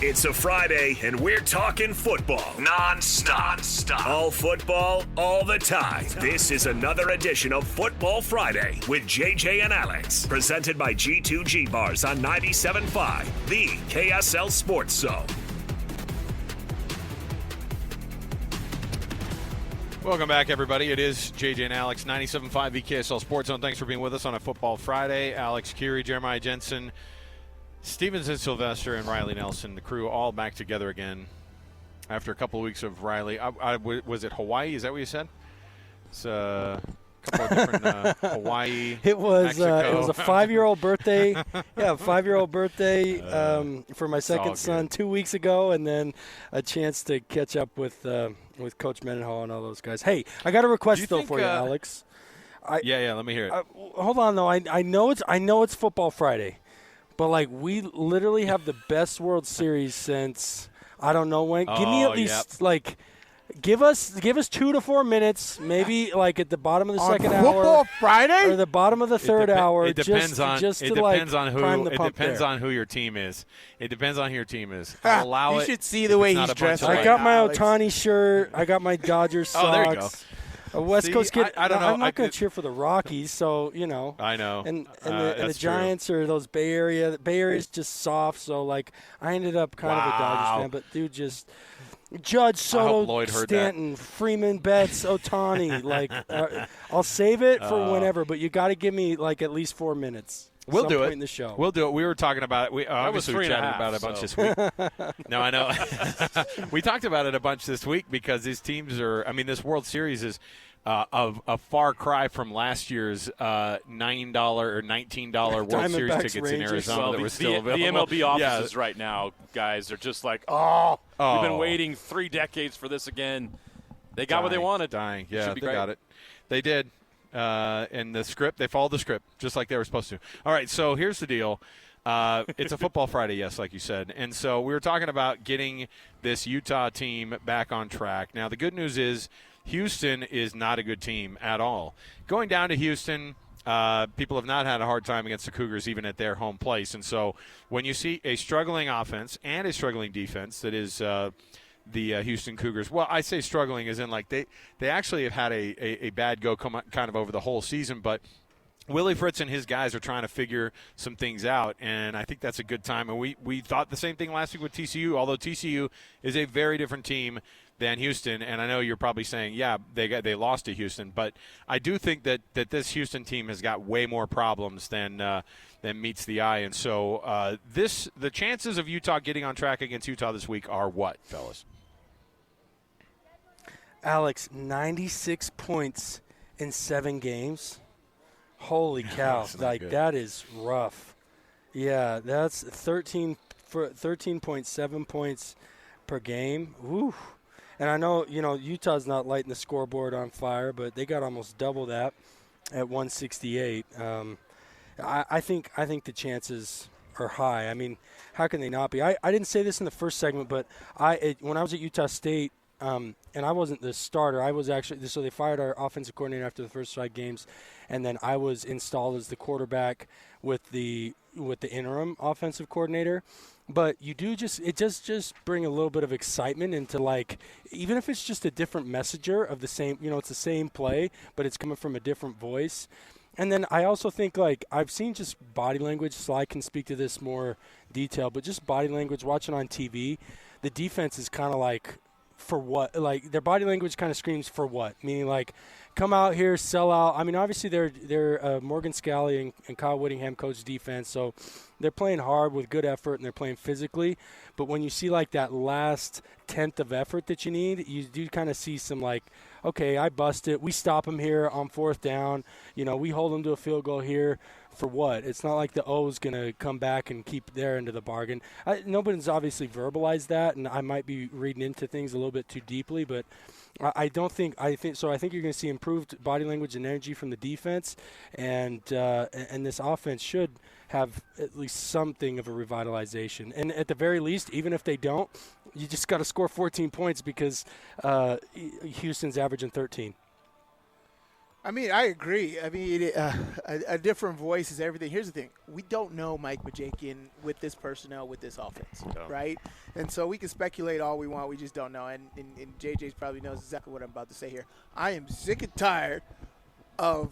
It's a Friday, and we're talking football non-stop. All football, all the time. This is another edition of Football Friday with JJ and Alex, presented by G2G Bars on 97.5, the KSL Sports Zone. Welcome back, everybody. It is JJ and Alex, 97.5 EKSL Sports Zone. Thanks for being with us on a Football Friday. Alex Curie, Jeremiah Jensen, Stevenson, Sylvester, and Riley Nelson, the crew all back together again after a couple of weeks of Riley. Was it Hawaii? Is that what you said? It's a couple of different Hawaii. It was a 5-year-old birthday. Yeah, 5-year-old birthday for my second son 2 weeks ago, and then a chance to catch up with Coach Mendenhall and all those guys. Hey, I got a request though for you, Alex. Let me hear it. Hold on though. I know it's Football Friday. But, like, we literally have the best World Series since I don't know when. Give me at least, like, give us 2 to 4 minutes, maybe, like, at the bottom of the second hour. Football Friday? Or the bottom of the third hour. It depends on who your team is. It depends on who your team is. I'll allow you it. You should see the way he's dressed. I got my Ohtani shirt. I got my Dodgers socks. Oh, there you go. A West Coast kid. I don't know. I'm not going to cheer for the Rockies, so, you know. I know. And the Giants are those Bay Area. The Bay Area is just soft, so, like, I ended up kind of a Dodgers fan. But, dude, just Judge, Soto, Stanton, Freeman, Betts, Ohtani. Like, I'll save it for whenever, but you got to give me, like, at least 4 minutes. We'll do it. In the show. We'll do it. We were talking about it. We chatted about it a bunch this week. No, I know. We talked about it a bunch this week because these teams are – I mean, this World Series is a far cry from last year's $9 or $19 World Series tickets in Arizona that were still available. The MLB offices right now, guys, are just like, we've been waiting 3 decades for this again. They got what they wanted. Yeah, they got it. They did. And the script, they followed the script just like they were supposed to. All right, so here's the deal. It's a Football Friday, yes, like you said. And so we were talking about getting this Utah team back on track. Now, the good news is Houston is not a good team at all. Going down to Houston, people have not had a hard time against the Cougars even at their home place. And so when you see a struggling offense and a struggling defense that is the Houston Cougars. Well, I say struggling as in like they actually have had a bad go kind of over the whole season, but Willie Fritz and his guys are trying to figure some things out, and I think that's a good time. And we thought the same thing last week with TCU, although TCU is a very different team than Houston. And I know you're probably saying, yeah, they lost to Houston, but I do think that this Houston team has got way more problems than meets the eye. And so the chances of Utah getting on track against Utah this week are what, fellas? Alex, 96 points in 7 games. Holy cow. That is rough. Yeah, that's 13.7 points per game. Woo. And I know, Utah's not lighting the scoreboard on fire, but they got almost double that at 168. I think the chances are high. I mean, how can they not be? I didn't say this in the first segment, but when I was at Utah State, and I wasn't the starter. I was actually – so they fired our offensive coordinator after the first 5 games, and then I was installed as the quarterback with the interim offensive coordinator. But it just bring a little bit of excitement into, like, even if it's just a different messenger of the same – it's the same play, but it's coming from a different voice. And then I also think, like, I've seen just body language. Sly can speak to this more detail, but just body language, watching on TV, the defense is kind of like – for what? Like, their body language kind of screams for what? Meaning, like, come out here, sell out. I mean, obviously they're Morgan Scalley and Kyle Whittingham coach defense, so they're playing hard with good effort and they're playing physically. But when you see, like, that last tenth of effort that you need, you do kind of see some, like, okay, I bust it. We stop them here on 4th down. We hold them to a field goal here. For what? It's not like the O's going to come back and keep their end of the bargain. Nobody's obviously verbalized that, and I might be reading into things a little bit too deeply, but I think you're going to see improved body language and energy from the defense, and this offense should have at least something of a revitalization. And at the very least, even if they don't, you just got to score 14 points because Houston's averaging 13. I mean, I agree. I mean, a different voice is everything. Here's the thing. We don't know Mike Bajakian with this personnel, with this offense, right? And so we can speculate all we want. We just don't know. And JJ probably knows exactly what I'm about to say here. I am sick and tired of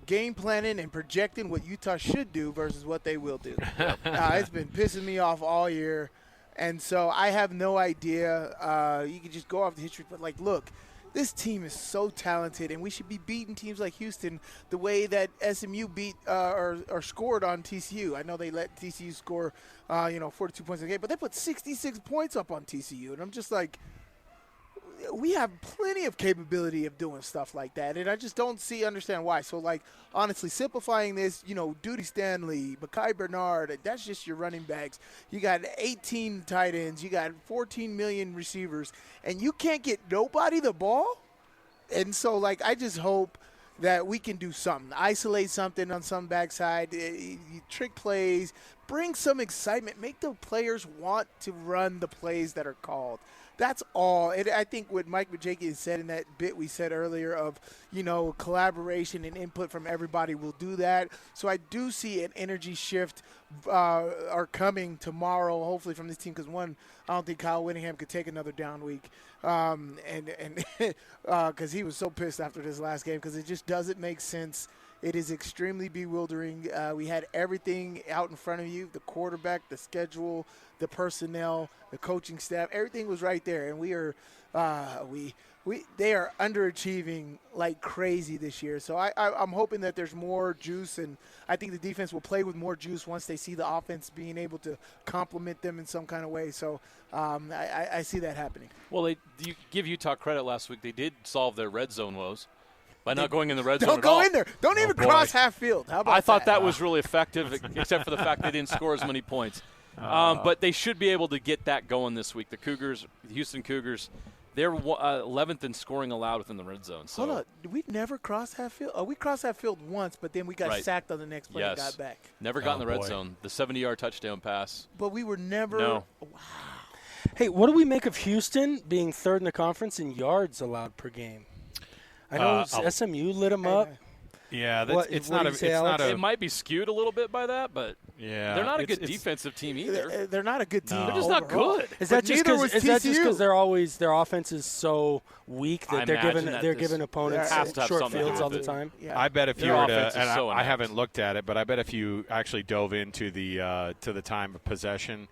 game planning and projecting what Utah should do versus what they will do. It's been pissing me off all year. And so I have no idea. You can just go off the history. But, like, look. This team is so talented, and we should be beating teams like Houston the way that SMU beat or scored on TCU. I know they let TCU score, 42 points a game, but they put 66 points up on TCU. And I'm just like, we have plenty of capability of doing stuff like that, and I just don't understand why. So, like, honestly, simplifying this, Duty Stanley, Mekhi Bernard, that's just your running backs. You got 18 tight ends. You got 14 million receivers, and you can't get nobody the ball? And so, like, I just hope that we can do something. Isolate something on some backside, trick plays, bring some excitement, make the players want to run the plays that are called. That's all. And I think what Mike Bajakian said in that bit we said earlier of, collaboration and input from everybody will do that. So I do see an energy shift are coming tomorrow, hopefully from this team, because I don't think Kyle Whittingham could take another down week, and because he was so pissed after this last game because it just doesn't make sense. It is extremely bewildering. We had everything out in front of you, the quarterback, the schedule, the personnel, the coaching staff. Everything was right there, and they are underachieving like crazy this year. So I'm hoping that there's more juice, and I think the defense will play with more juice once they see the offense being able to complement them in some kind of way. So I see that happening. Well, you give Utah credit last week. They did solve their red zone woes. By not going in the red zone at all. Don't go in there. Don't even cross half field. How about I thought that was really effective, except for the fact they didn't score as many points. But they should be able to get that going this week. The Houston Cougars, they're 11th in scoring allowed within the red zone. So. Hold on. Did we never cross half field? Oh, we crossed half field once, but then we got sacked on the next play and got back. Never got in the red zone. The 70-yard touchdown pass. But we were never. No. Wow. Hey, what do we make of Houston being 3rd in the conference in yards allowed per game? I know SMU lit them up. Yeah, It might be skewed a little bit by that, but they're not a good defensive team either. They're not a good team. No. They're just not good. Is that just because their offense is so weak that they're giving opponents short fields all the time? Yeah. I bet if you were to, and I haven't looked at it, but I bet if you actually dove into the time of possession,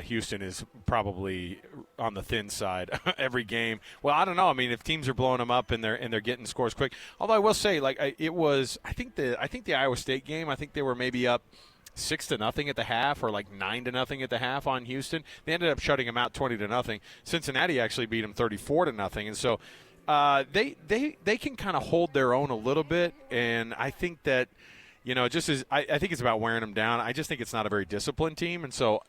Houston is probably on the thin side every game. Well, I don't know. I mean, if teams are blowing them up and they're getting scores quick. Although I will say, like I think the Iowa State game, I think they were maybe up 6-0 at the half, or like 9-0 at the half on Houston. They ended up shutting them out 20-0. Cincinnati actually beat them 34-0, and so they can kind of hold their own a little bit. And I think that just as I think it's about wearing them down. I just think it's not a very disciplined team, and so.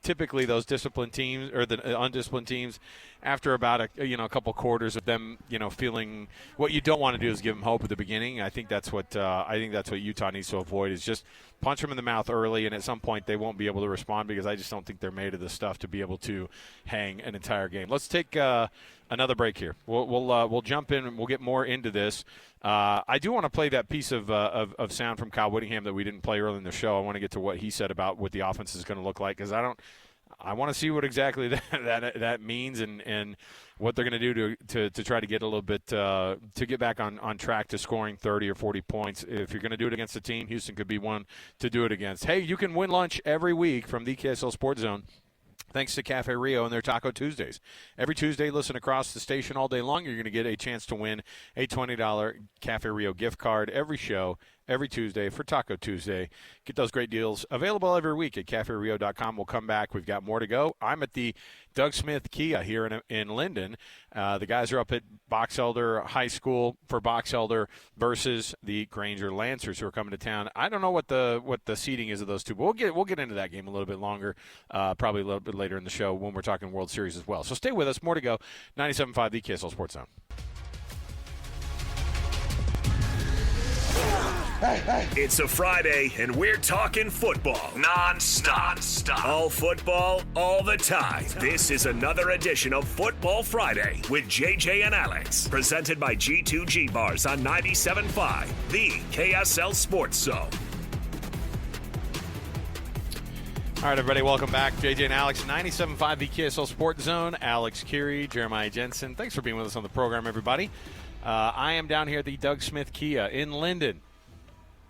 Typically, those disciplined teams or the undisciplined teams, after about a couple quarters of them, feeling what you don't want to do is give them hope at the beginning. I think that's what Utah needs to avoid is just punch them in the mouth early, and at some point they won't be able to respond because I just don't think they're made of the stuff to be able to hang an entire game. Let's take another break here. We'll jump in and we'll get more into this. I do want to play that piece of sound from Kyle Whittingham that we didn't play early in the show. I want to get to what he said about what the offense is going to look like because I want to see what exactly that means and what they're going to do to try to get a little bit to get back on track to scoring 30 or 40 points. If you're going to do it against a team, Houston could be one to do it against. Hey, you can win lunch every week from the KSL Sports Zone. Thanks to Cafe Rio and their Taco Tuesdays. Every Tuesday, listen across the station all day long. You're going to get a chance to win a $20 Cafe Rio gift card every show, every Tuesday for Taco Tuesday. Get those great deals available every week at CafeRio.com. We'll come back. We've got more to go. I'm at the Doug Smith Kia here in Linden. The guys are up at Box Elder High School for Box Elder versus the Granger Lancers who are coming to town. I don't know what the seating is of those two, but we'll get into that game a little bit longer, probably a little bit later in the show when we're talking World Series as well. So stay with us. More to go. 97.5 the KSL Sports Zone. It's a Friday, and we're talking football non-stop. All football, all the time. This is another edition of Football Friday with JJ and Alex. Presented by G2G Bars on 97.5, the KSL Sports Zone. All right, everybody, welcome back. JJ and Alex, 97.5 the KSL Sports Zone. Alex Curie, Jeremiah Jensen. Thanks for being with us on the program, everybody. I am down here at the Doug Smith Kia in Linden.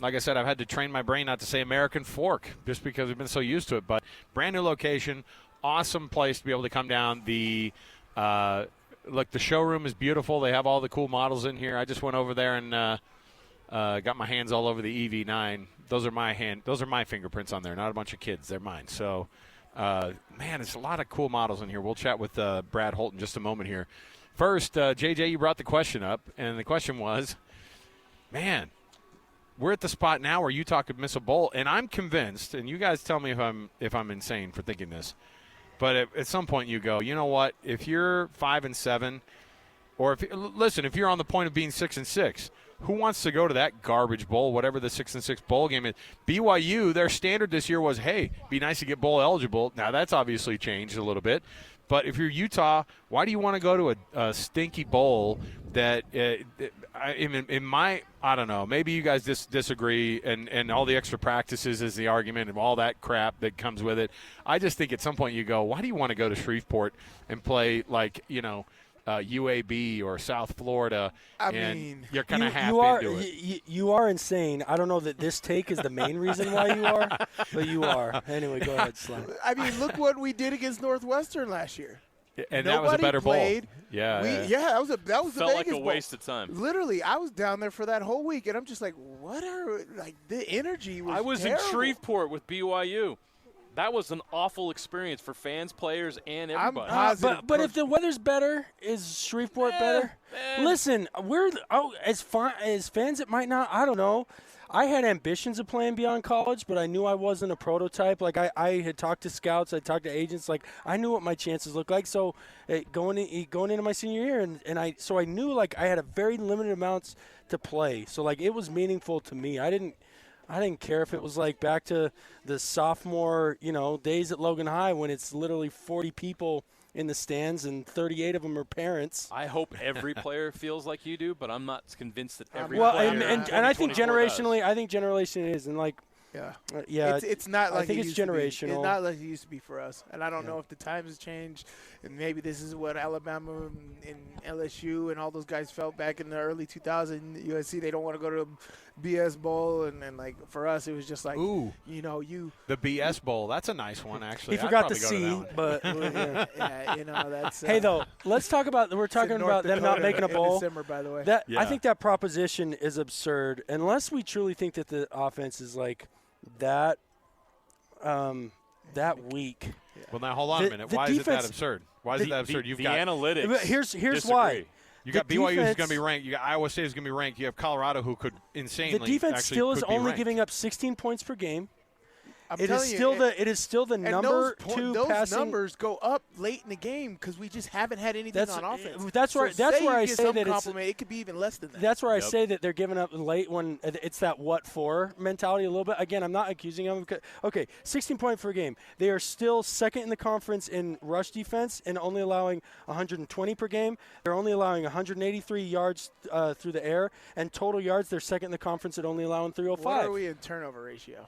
Like I said, I've had to train my brain not to say American Fork just because we've been so used to it. But brand new location, awesome place to be able to come down. The showroom is beautiful. They have all the cool models in here. I just went over there and got my hands all over the EV9. Those are my fingerprints on there, not a bunch of kids. They're mine. So, man, it's a lot of cool models in here. We'll chat with Brad Holt in just a moment here. First, JJ, you brought the question up, and the question was, man, we're at the spot now where Utah could miss a bowl, and I'm convinced, and you guys tell me if I'm insane for thinking this, but at some point you go, you know what? If you're 5-7, or if you're on the point of being 6-6, who wants to go to that garbage bowl, whatever the 6-6 bowl game is? BYU, their standard this year was, hey, be nice to get bowl eligible. Now that's obviously changed a little bit. But if you're Utah, why do you want to go to a stinky bowl that I don't know, maybe you guys disagree and all the extra practices is the argument and all that crap that comes with it. I just think at some point you go, why do you want to go to Shreveport and play UAB or South Florida? You're kind of half into it. You are insane. I don't know that this take is the main reason why you are, but you are. Anyway, go ahead, Slam. I mean, look what we did against Northwestern last year. And that was a better played. bowl. Yeah. That was the Vegas felt like a bowl. waste of time. Literally, I was down there for that whole week, and I'm just like, the energy was I was terrible. in Shreveport with BYU. That was an awful experience for fans, players, and everybody. But if the weather's better, is Shreveport better? Listen, as fans, it might not. I don't know. I had ambitions of playing beyond college, but I knew I wasn't a prototype. Like I had talked to scouts, I talked to agents. Like I knew what my chances looked like. So going into my senior year, and I knew like I had a very limited amounts to play. So like it was meaningful to me. I didn't I didn't care if it was like back to the sophomore, days at Logan High when it's literally 40 people in the stands and 38 of them are parents. I hope every player feels like you do, but I'm not convinced that every well, player. And I think generationally, it is, and like. Yeah, it's not like I think it's generational. It's not like it used to be for us, and I don't know if the times have changed, and maybe this is what Alabama and LSU and all those guys felt back in the early 2000s. USC, they don't want to go to BS Bowl, and like for us, it was just like, the BS Bowl. That's a nice one, actually. He forgot the C, but that's. Hey, though, let's talk about. We're talking about them not making a bowl. December, by the way. I think that proposition is absurd, unless we truly think that the offense is like that weak. Well, now hold on a minute. Why is it that absurd? Why is it that absurd? You've got analytics. Here's disagree. why. You got BYU who's going to be ranked. You got Iowa State who's going to be ranked. You have Colorado who could insanely. The defense still is only giving up 16 points per game. It is still the number two those passing. numbers go up late in the game because we just haven't had anything on offense. That's where I say that it could be even less than that. That's where I say that they're giving up late when it's that what for mentality a little bit. Again, I'm not accusing them. Okay, 16 points per game. They are still second in the conference in rush defense and only allowing 120 per game. They're only allowing 183 yards through the air, and total yards they're second in the conference at only allowing 305. What are we in turnover ratio?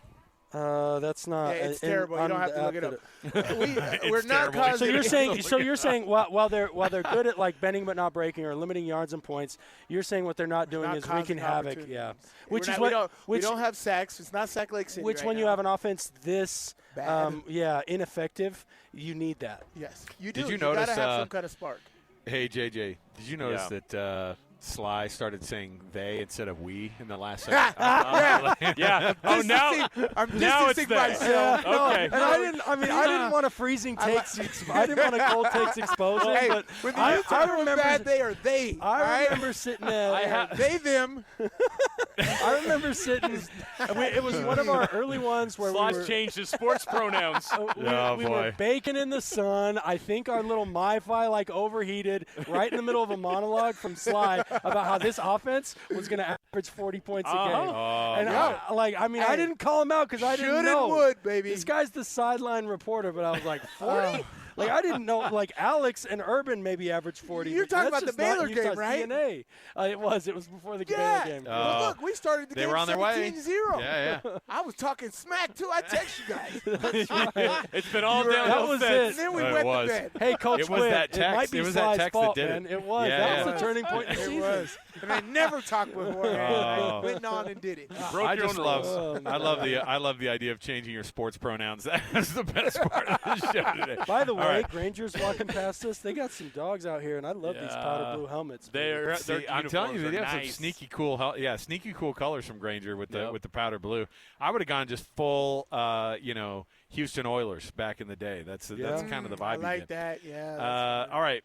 That's not. Yeah, it's terrible. You don't have to look it up. We're not terrible. causing. So you're saying while they're good at like bending but not breaking or limiting yards and points, you're saying what they're not doing is wreaking havoc. Yeah, we don't have sacks. It's not Sack Lake City. Which when you have an offense this ineffective, you need that. Yes, you do. Did you notice? Gotta have some kind of spark. Hey JJ, did you notice that? Sly started saying they instead of we in the last second. Yeah. Oh, I'm distancing myself. Okay. And I didn't want to freezing takes. I didn't want to cold takes exposing. Hey, but when I remember bad, they are they. I remember sitting there. They them. I remember sitting. It was one of our early ones where Sly changed his sports pronouns. We were baking in the sun. I think our little MiFi overheated right in the middle of a monologue from Sly about how this offense was going to average 40 points a game. I didn't call him out because I didn't know. Would, baby. This guy's the sideline reporter, but I was like, 40? I didn't know. Alex and Urban maybe averaged 40. You're talking about the Baylor game, right? DNA. It was before the Baylor game. Well, look, we started the game 17-0. Yeah. I was talking smack, too. I text you guys. That's right. It's been all downhill since. And then we went to bed. Hey, Coach It was that text. It might be it was that Sly's text fault, that did man. it. It was. That was a turning point in the season. It was. And I never talked before. I went on and did it. I love the idea of changing your sports pronouns. That's the best part of the show today. By the way, Granger's walking past us. They got some dogs out here, and I love these powder blue helmets. I'm telling you, they have some sneaky cool colors from Granger with the powder blue. I would have gone just full, Houston Oilers back in the day. That's kind of the vibe. I like that. Yeah. All right.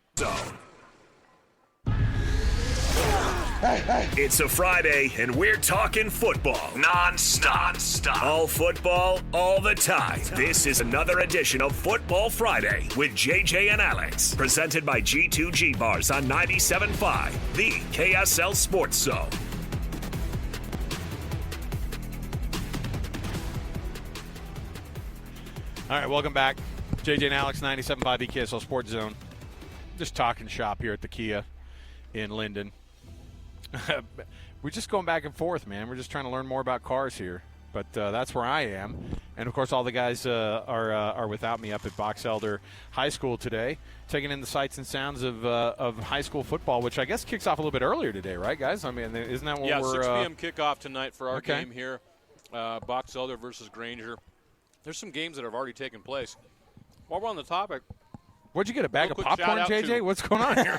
It's a Friday, and we're talking football non-stop. All football, all the time. This is another edition of Football Friday with JJ and Alex, presented by G2G Bars on 97.5, the KSL Sports Zone. All right, welcome back. JJ and Alex, 97.5, the KSL Sports Zone. Just talking shop here at the Kia in Linden. We're just going back and forth, man. We're just trying to learn more about cars here. But that's where I am. And, of course, all the guys are without me up at Box Elder High School today, taking in the sights and sounds of high school football, which I guess kicks off a little bit earlier today, right, guys? I mean, isn't that what we're 6 p.m. kickoff tonight for our game here, Box Elder versus Granger. There's some games that have already taken place. While we're on the topic, what'd you get, a bag of popcorn, JJ? What's going on here?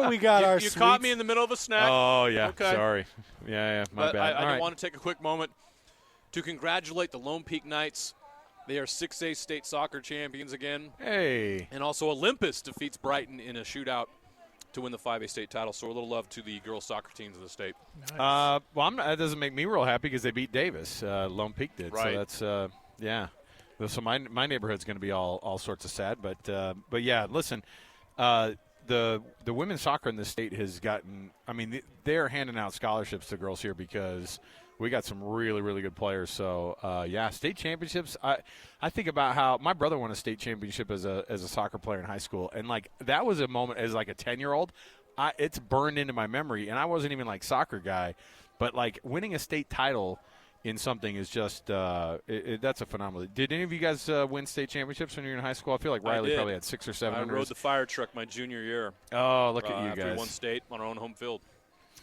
We got our You caught me in the middle of a snack. Oh, yeah. Okay. Sorry. Yeah, my bad. I want to take a quick moment to congratulate the Lone Peak Knights. They are 6A state soccer champions again. Hey. And also Olympus defeats Brighton in a shootout to win the 5A state title. So a little love to the girls soccer teams of the state. Nice. That doesn't make me real happy because they beat Davis. Lone Peak did. Right. So that's, So my neighborhood's going to be all sorts of sad, but yeah. Listen, the women's soccer in this state has gotten. I mean, they're handing out scholarships to girls here because We got some really, really good players. So, state championships. I think about how my brother won a state championship as a soccer player in high school, and like that was a moment as like a 10-year-old. It's burned into my memory, and I wasn't even like soccer guy, but like winning a state title in something is just that's a phenomenal. Did any of you guys win state championships when you were in high school? I feel like Riley probably had 6 or 7. I rode the fire truck my junior year. Oh, look at you after guys! We won state on our own home field.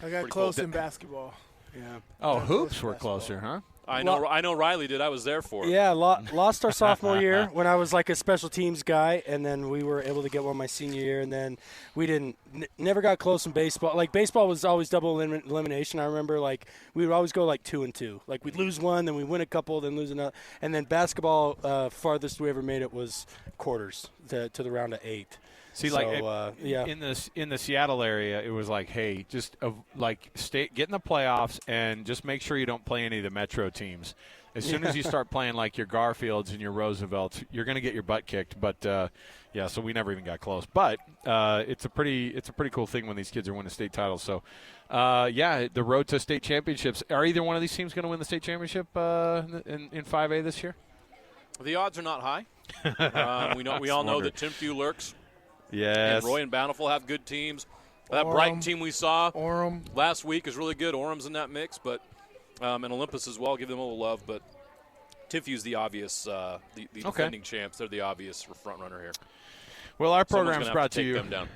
I got close in basketball. Yeah. Oh, hoops were closer, huh? I know Riley did. I was there for it. Yeah, lost our sophomore year when I was like a special teams guy, and then we were able to get one my senior year, and then we never got close in baseball. Like baseball was always double elimination. I remember like we would always go like 2-2. Like we'd lose one, then we win a couple, then lose another, and then basketball farthest we ever made it was quarters to the round of 8. See, in the Seattle area, it was like, hey, just get in the playoffs and just make sure you don't play any of the Metro teams. As soon as you start playing like your Garfields and your Roosevelts, you're going to get your butt kicked. But so we never even got close. But it's a pretty cool thing when these kids are winning state titles. So the road to state championships. Are either one of these teams going to win the state championship in 5A this year? The odds are not high. We all know that Timpview lurks. Yes. And Roy and Bountiful have good teams. That Brighton team we saw last week is really good. Orem's in that mix, but and Olympus as well. Give them a little love, but Timpview's the obvious, the defending champs. They're the obvious front runner here. Well, our program is brought to you. Them down.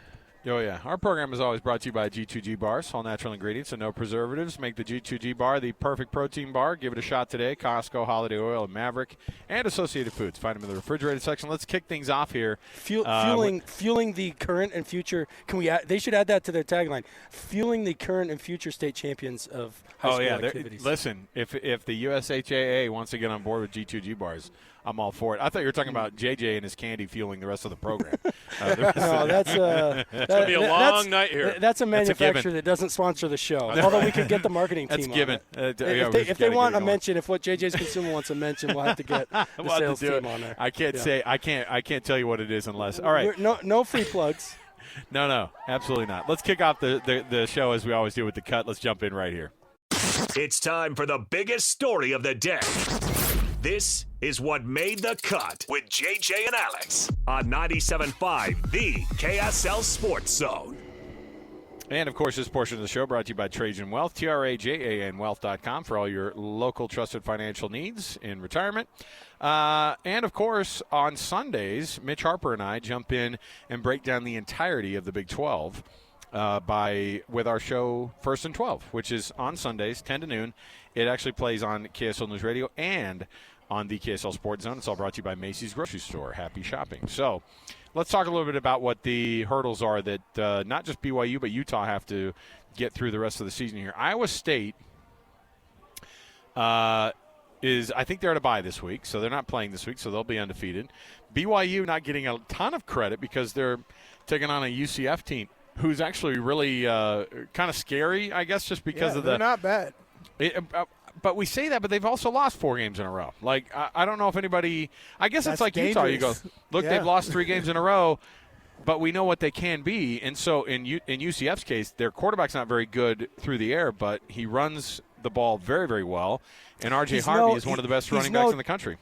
Oh, yeah. Our program is always brought to you by G2G Bars. All natural ingredients and no preservatives make the G2G Bar the perfect protein bar. Give it a shot today. Costco, Holiday Oil, and Maverick, and Associated Foods. Find them in the refrigerated section. Let's kick things off here. Fueling the current and future. They should add that to their tagline. Fueling the current and future state champions of high school activities. Listen, if the USHAA wants to get on board with G2G Bars, I'm all for it. I thought you were talking about JJ and his candy fueling the rest of the program. No, that's going to be a long night here. That's a manufacturer that doesn't sponsor the show. Although we could get the marketing team that's given. on it. If they want a mention, if what JJ's Consumer wants a mention, we'll have to get the sales team on there. I can't tell you what it is unless. All right. No free plugs. No, absolutely not. Let's kick off the show as we always do with the cut. Let's jump in right here. It's time for the biggest story of the day. This is What Made the Cut with JJ and Alex on 97.5, the KSL Sports Zone. And, of course, this portion of the show brought to you by Trajan Wealth, TRAJANwealth.com for all your local trusted financial needs in retirement. And, of course, on Sundays, Mitch Harper and I jump in and break down the entirety of the Big 12 with our show First and 12, which is on Sundays, 10 to noon. It actually plays on KSL News Radio and on the KSL Sports Zone. It's all brought to you by Macy's Grocery Store. Happy shopping. So let's talk a little bit about what the hurdles are that not just BYU but Utah have to get through the rest of the season here. Iowa State I think they're at a bye this week, so they're not playing this week, so they'll be undefeated. BYU not getting a ton of credit because they're taking on a UCF team who's actually really kind of scary, I guess, just because of they're not bad. But we say that, but they've also lost 4 games in a row. Like, I don't know if anybody – I guess it's like dangerous. Utah. You go, look, they've lost 3 games in a row, but we know what they can be. And so in UCF's case, their quarterback's not very good through the air, but he runs the ball very, very well. And R.J. Harvey is one of the best running backs in the country.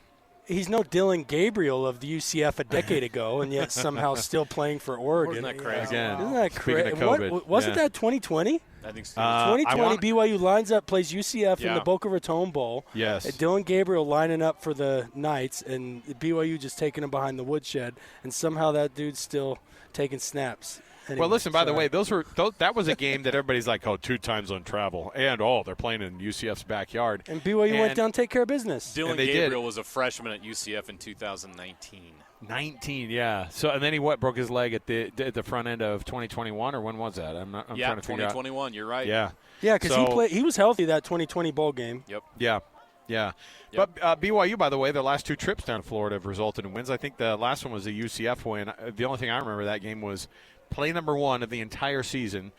He's no Dylan Gabriel of the UCF a decade ago, and yet somehow still playing for Oregon. Isn't that crazy? Again, isn't that crazy? Speaking of COVID. Wasn't that 2020? I think so. 2020, BYU lines up, plays UCF in the Boca Raton Bowl. Yes. And Dylan Gabriel lining up for the Knights, and BYU just taking him behind the woodshed, and somehow that dude's still taking snaps. Anyway, well, listen, by the way, that was a game that everybody's like, 2 times on travel. And, they're playing in UCF's backyard. And BYU went down to take care of business. Dylan Gabriel was a freshman at UCF in 2019. 19, yeah. So, and then he broke his leg at the front end of 2021, or when was that? I'm trying to figure out. 2021, you're right. Yeah. Yeah, because he was healthy that 2020 bowl game. Yep. Yeah. Yep. But BYU, by the way, their last 2 trips down to Florida have resulted in wins. I think the last one was a UCF win. The only thing I remember that game was play number 1 of the entire season.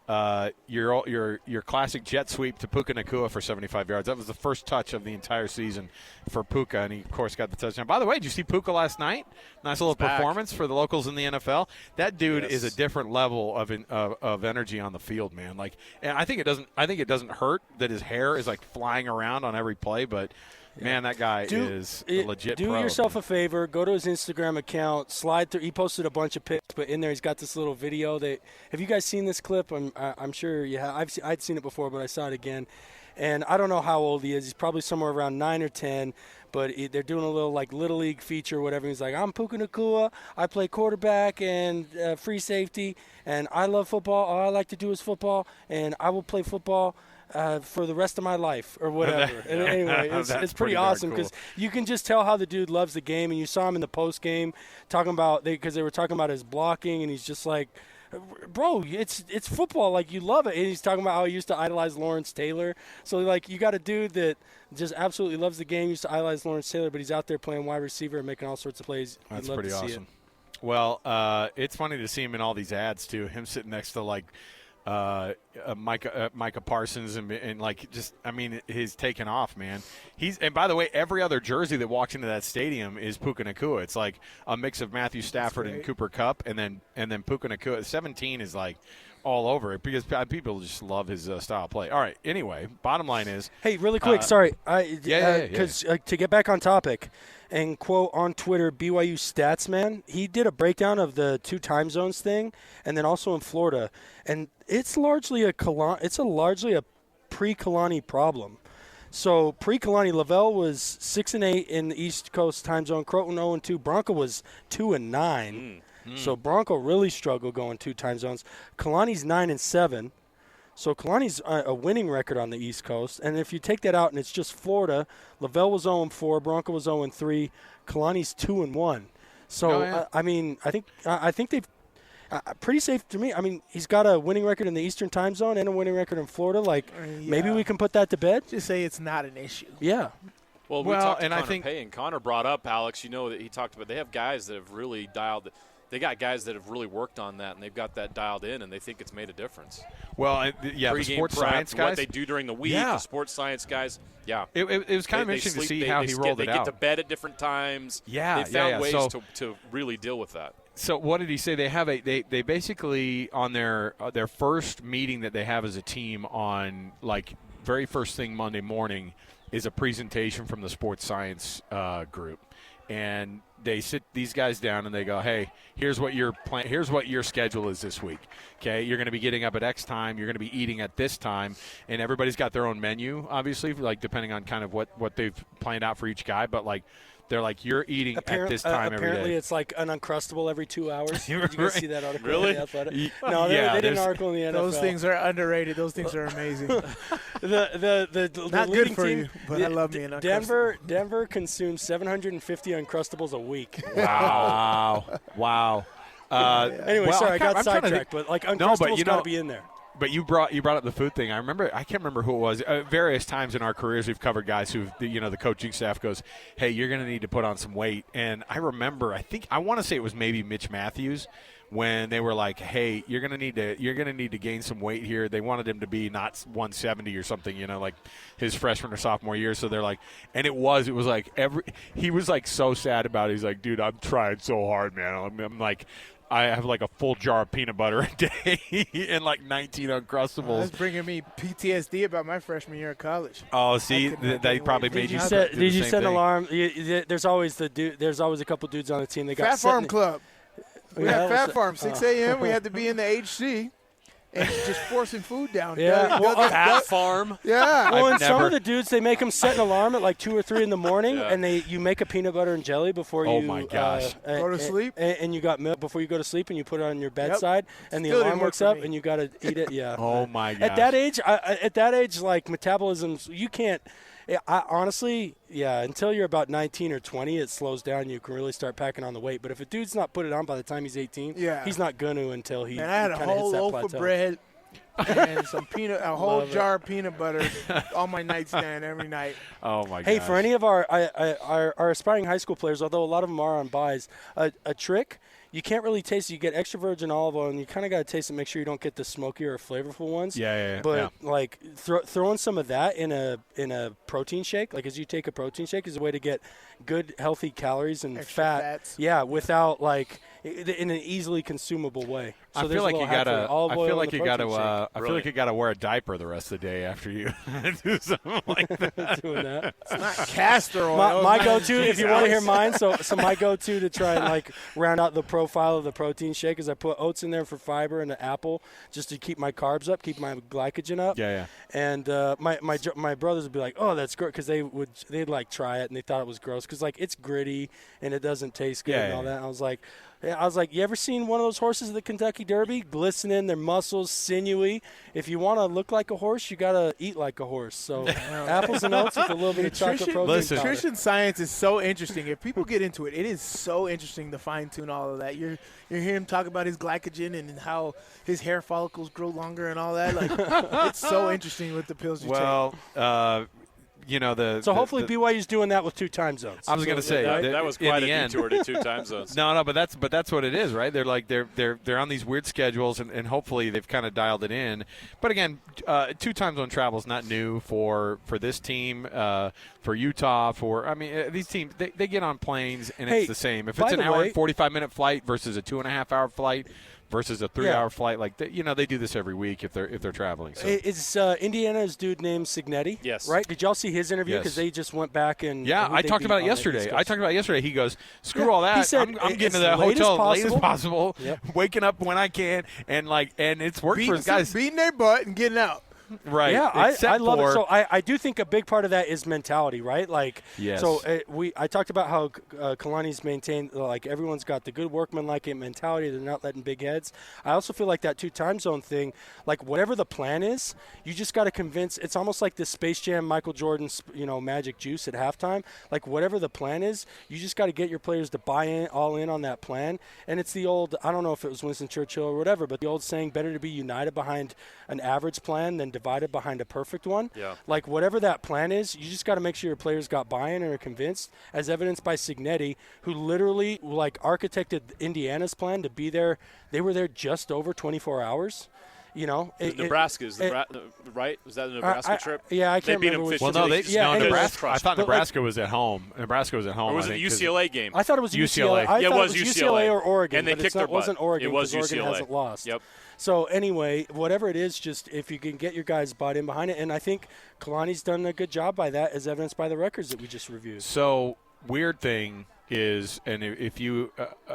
your classic jet sweep to Puka Nacua for 75 yards. That was the first touch of the entire season for Puka, and he, of course, got the touchdown. By the way, did you see Puka last night? Nice little performance for the locals in the NFL. That dude is a different level of energy on the field, man. Like, and I think it doesn't hurt that his hair is like flying around on every play, but. Man, that guy is a legit pro. Do yourself a favor. Go to his Instagram account. Slide through. He posted a bunch of pics, but in there he's got this little video. Have you guys seen this clip? I'm sure you have. I'd seen it before, but I saw it again. And I don't know how old he is. He's probably somewhere around 9 or 10. But they're doing a little like Little League feature or whatever. He's like, I'm Puka Nacua. I play quarterback and free safety. And I love football. All I like to do is football. And I will play football for the rest of my life or whatever. And anyway, it's pretty awesome because you can just tell how the dude loves the game. And you saw him in the post game talking about because they were talking about his blocking, and he's just like, bro, it's football. Like, you love it. And he's talking about how he used to idolize Lawrence Taylor. So, like, you got a dude that just absolutely loves the game, used to idolize Lawrence Taylor, but he's out there playing wide receiver and making all sorts of plays. That's pretty awesome. Well, it's funny to see him in all these ads, too. Him sitting next to, like, Micah Parsons and like just I mean he's taken off, man. And by the way, every other jersey that walks into that stadium is Puka Nacua. It's like a mix of Matthew Stafford and Cooper Kupp, and then Puka Nacua. 17 is like all over it because people just love his style of play. All right. Anyway, bottom line is, hey, really quick, sorry, because to get back on topic. And quote on Twitter, BYU Statsman, he did a breakdown of the 2 time zones thing, and then also in Florida, and it's largely a pre-Kalani problem. So pre-Kalani, Lavelle was 6-8 in the East Coast time zone. Croton 0-2. Bronco was 2-9. So Bronco really struggled going 2 time zones. Kalani's 9-7. So Kalani's a winning record on the East Coast. And if you take that out and it's just Florida, Lavelle was 0-4, Bronco was 0-3, Kalani's 2-1. So, I mean, I think they've pretty safe to me. I mean, he's got a winning record in the Eastern time zone and a winning record in Florida. Like, maybe we can put that to bed. Just say it's not an issue. Yeah. Well, we talked to Connor Pay, and Connor brought up, Alex, you know, that he talked about they have guys that have really dialed – they got guys that have really worked on that, and they've got that dialed in, and they think it's made a difference. Well, the sports science guys. What they do during the week, the sports science guys, It was kind of interesting to see how he rolled it out. They get to bed at different times. Yeah, they found ways to really deal with that. So what did he say? They have they basically on their first meeting that they have as a team on like very first thing Monday morning is a presentation from the sports science group, and they sit these guys down and they go, hey, here's what your plan, here's what your schedule is this week. Okay, you're going to be getting up at X time, you're going to be eating at this time, and everybody's got their own menu, obviously, like depending on kind of what they've planned out for each guy. But like they're like, you're eating at this time every day. Apparently, it's like an Uncrustable every 2 hours. Did you guys see that article? Really? No, they did an article in the NFL. Those things are underrated. Those things are amazing. the not leading good for team, you, but I love me an Uncrustable. Denver consumes 750 Uncrustables a week. Wow. Anyway, sorry, I got sidetracked, but like Uncrustables got to be in there. But you brought up the food thing. I can't remember who it was. Various times in our careers, we've covered guys who, the coaching staff goes, "Hey, you're going to need to put on some weight." And I remember, I want to say it was maybe Mitch Matthews when they were like, "Hey, you're going to need to gain some weight here." They wanted him to be not 170 or something, like his freshman or sophomore year. So they're like, and it was like he was like so sad about it. He's like, "Dude, I'm trying so hard, man." I'm like, I have like a full jar of peanut butter a day and like 19 Uncrustables. That's bringing me PTSD about my freshman year of college. Oh, see, they probably made you. Did you set an alarm? There's always There's always a couple dudes on the team that got Fat Farm Club. We had Fat Farm, 6 a.m. We had to be in the HC. And just forcing food down. Yeah. Fat Farm. Yeah. Well, some of the dudes, they make them set an alarm at like 2 or 3 in the morning, and you make a peanut butter and jelly before you oh my gosh. Go to sleep. And you got milk before you go to sleep, and you put it on your bedside, and the alarm wakes up, and you got to eat it. Yeah. Oh my gosh. At that age, like metabolisms, you can't. Honestly, until you're about 19 or 20, it slows down. You can really start packing on the weight. But if a dude's not put it on by the time he's 18, he's not going to until he And I had a whole loaf of bread. and some a whole jar of peanut butter on my nightstand every night. Oh my god! Hey, for any of our aspiring high school players, although a lot of them are on buys, a trick. You can't really taste it. You get extra virgin olive oil, and you kind of got to taste it. Make sure you don't get the smokier or flavorful ones. Yeah. But like throwing some of that in a protein shake, like as you take a protein shake, is a way to get good, healthy calories and extra fats. Yeah, without like in an easily consumable way. So I feel like you gotta wear a diaper the rest of the day after you do something like that. Doing that. It's not castor oil. My go-to, if you want to hear mine, so my go-to to try and like round out the profile of the protein shake is I put oats in there for fiber and an apple just to keep my carbs up, keep my glycogen up. Yeah. And my brothers would be like, oh, that's great, because they'd like try it and they thought it was gross because like it's gritty and it doesn't taste good and all that. And I was like, you ever seen one of those horses at the Kentucky Derby? Glistening, their muscles, sinewy. If you want to look like a horse, you got to eat like a horse. So apples and oats with a little bit of chocolate protein. Nutrition science is so interesting. If people get into it, it is so interesting to fine-tune all of that. You're hearing him talk about his glycogen and how his hair follicles grow longer and all that. Like, it's so interesting with the pills you take. Well, so hopefully BYU's doing that with 2 time zones. I was going to say that was quite a detour to 2 time zones. No, but that's what it is, right? They're like they're on these weird schedules, and hopefully they've kind of dialed it in. But again, 2 time zone travel is not new for this team, for Utah. These teams they get on planes and it's the same. If it's an hour and 45-minute flight versus a 2.5-hour flight versus a 3-hour flight, like they do this every week if they're traveling. So. Is Indiana's dude named Signetti? Yes. Right? Did y'all see his interview? Because they just went back and I talked about it yesterday. He goes, screw all that. He said, I'm getting to the hotel as late as possible, waking up when I can, and it's worked for his guys. Beating their butt and getting out. Right. Yeah, I love it. So I do think a big part of that is mentality, right? Like, yes. So I talked about how Kalani's maintained, like, everyone's got the good workman-like mentality. They're not letting big heads. I also feel like that 2 time zone thing, like, whatever the plan is, you just got to convince. It's almost like the Space Jam Michael Jordan's, magic juice at halftime. Like, whatever the plan is, you just got to get your players to buy in, all in on that plan. And it's the old, I don't know if it was Winston Churchill or whatever, but the old saying, better to be united behind an average plan than divided behind a perfect one. Yeah. Like, whatever that plan is, you just got to make sure your players got buy-in and are convinced, as evidenced by Signetti, who literally, like, architected Indiana's plan to be there. They were there just over 24 hours. Nebraska is right? Was that a Nebraska trip? Yeah, I can't remember which. Well, no, Nebraska. I thought Nebraska was at home. Nebraska was at home. Or was it a UCLA game? I thought it was UCLA. It was UCLA or Oregon. And they kicked their butt. It wasn't Oregon. It was UCLA. Oregon hasn't lost. Yep. So anyway, whatever it is, just if you can get your guys bought in behind it, and I think Kalani's done a good job by that, as evidenced by the records that we just reviewed. So weird thing is, and if you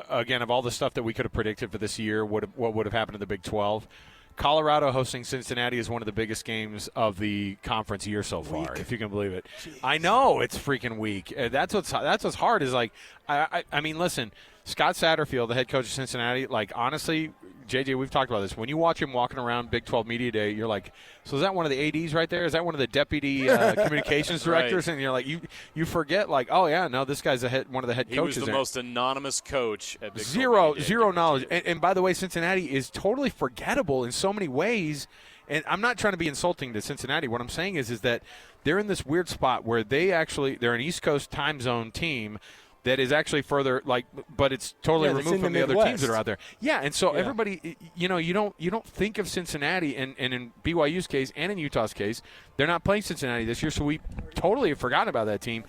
again of all the stuff that we could have predicted for this year, what would have happened in the Big 12? Colorado hosting Cincinnati is one of the biggest games of the conference year so far, if you can believe it. Jeez. I know it's freaking weak. That's what's hard is like, I mean, listen, Scott Satterfield, the head coach of Cincinnati, like honestly, JJ, we've talked about this. When you watch him walking around Big 12 Media Day, you're like, so is that one of the ADs right there? Is that one of the deputy communications directors? Right. And you're like, you forget, like, oh yeah, no, this guy's one of the head coaches. He was the most anonymous coach at Big 12 Media Day. Zero knowledge. And by the way, Cincinnati is totally forgettable in so many ways. And I'm not trying to be insulting to Cincinnati. What I'm saying is that they're in this weird spot where they're an East Coast time zone team that is actually further, like, but it's totally removed from the other teams that are out there. Yeah, and so everybody, you don't think of Cincinnati, and in BYU's case and in Utah's case, they're not playing Cincinnati this year, so we totally have forgotten about that team.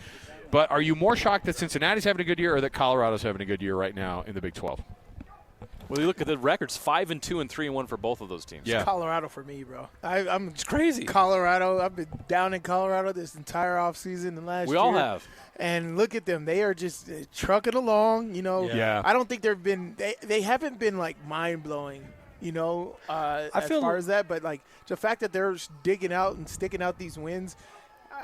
But are you more shocked that Cincinnati's having a good year or that Colorado's having a good year right now in the Big 12? Well, you look at the records, 5-2 and 3-1 for both of those teams. Yeah. It's Colorado for me, bro. It's crazy. Colorado. I've been down in Colorado this entire offseason and last year. We all have. And look at them. They are just trucking along, Yeah. I don't think they haven't been, like, mind-blowing, as far as that. But, like, the fact that they're digging out and sticking out these wins,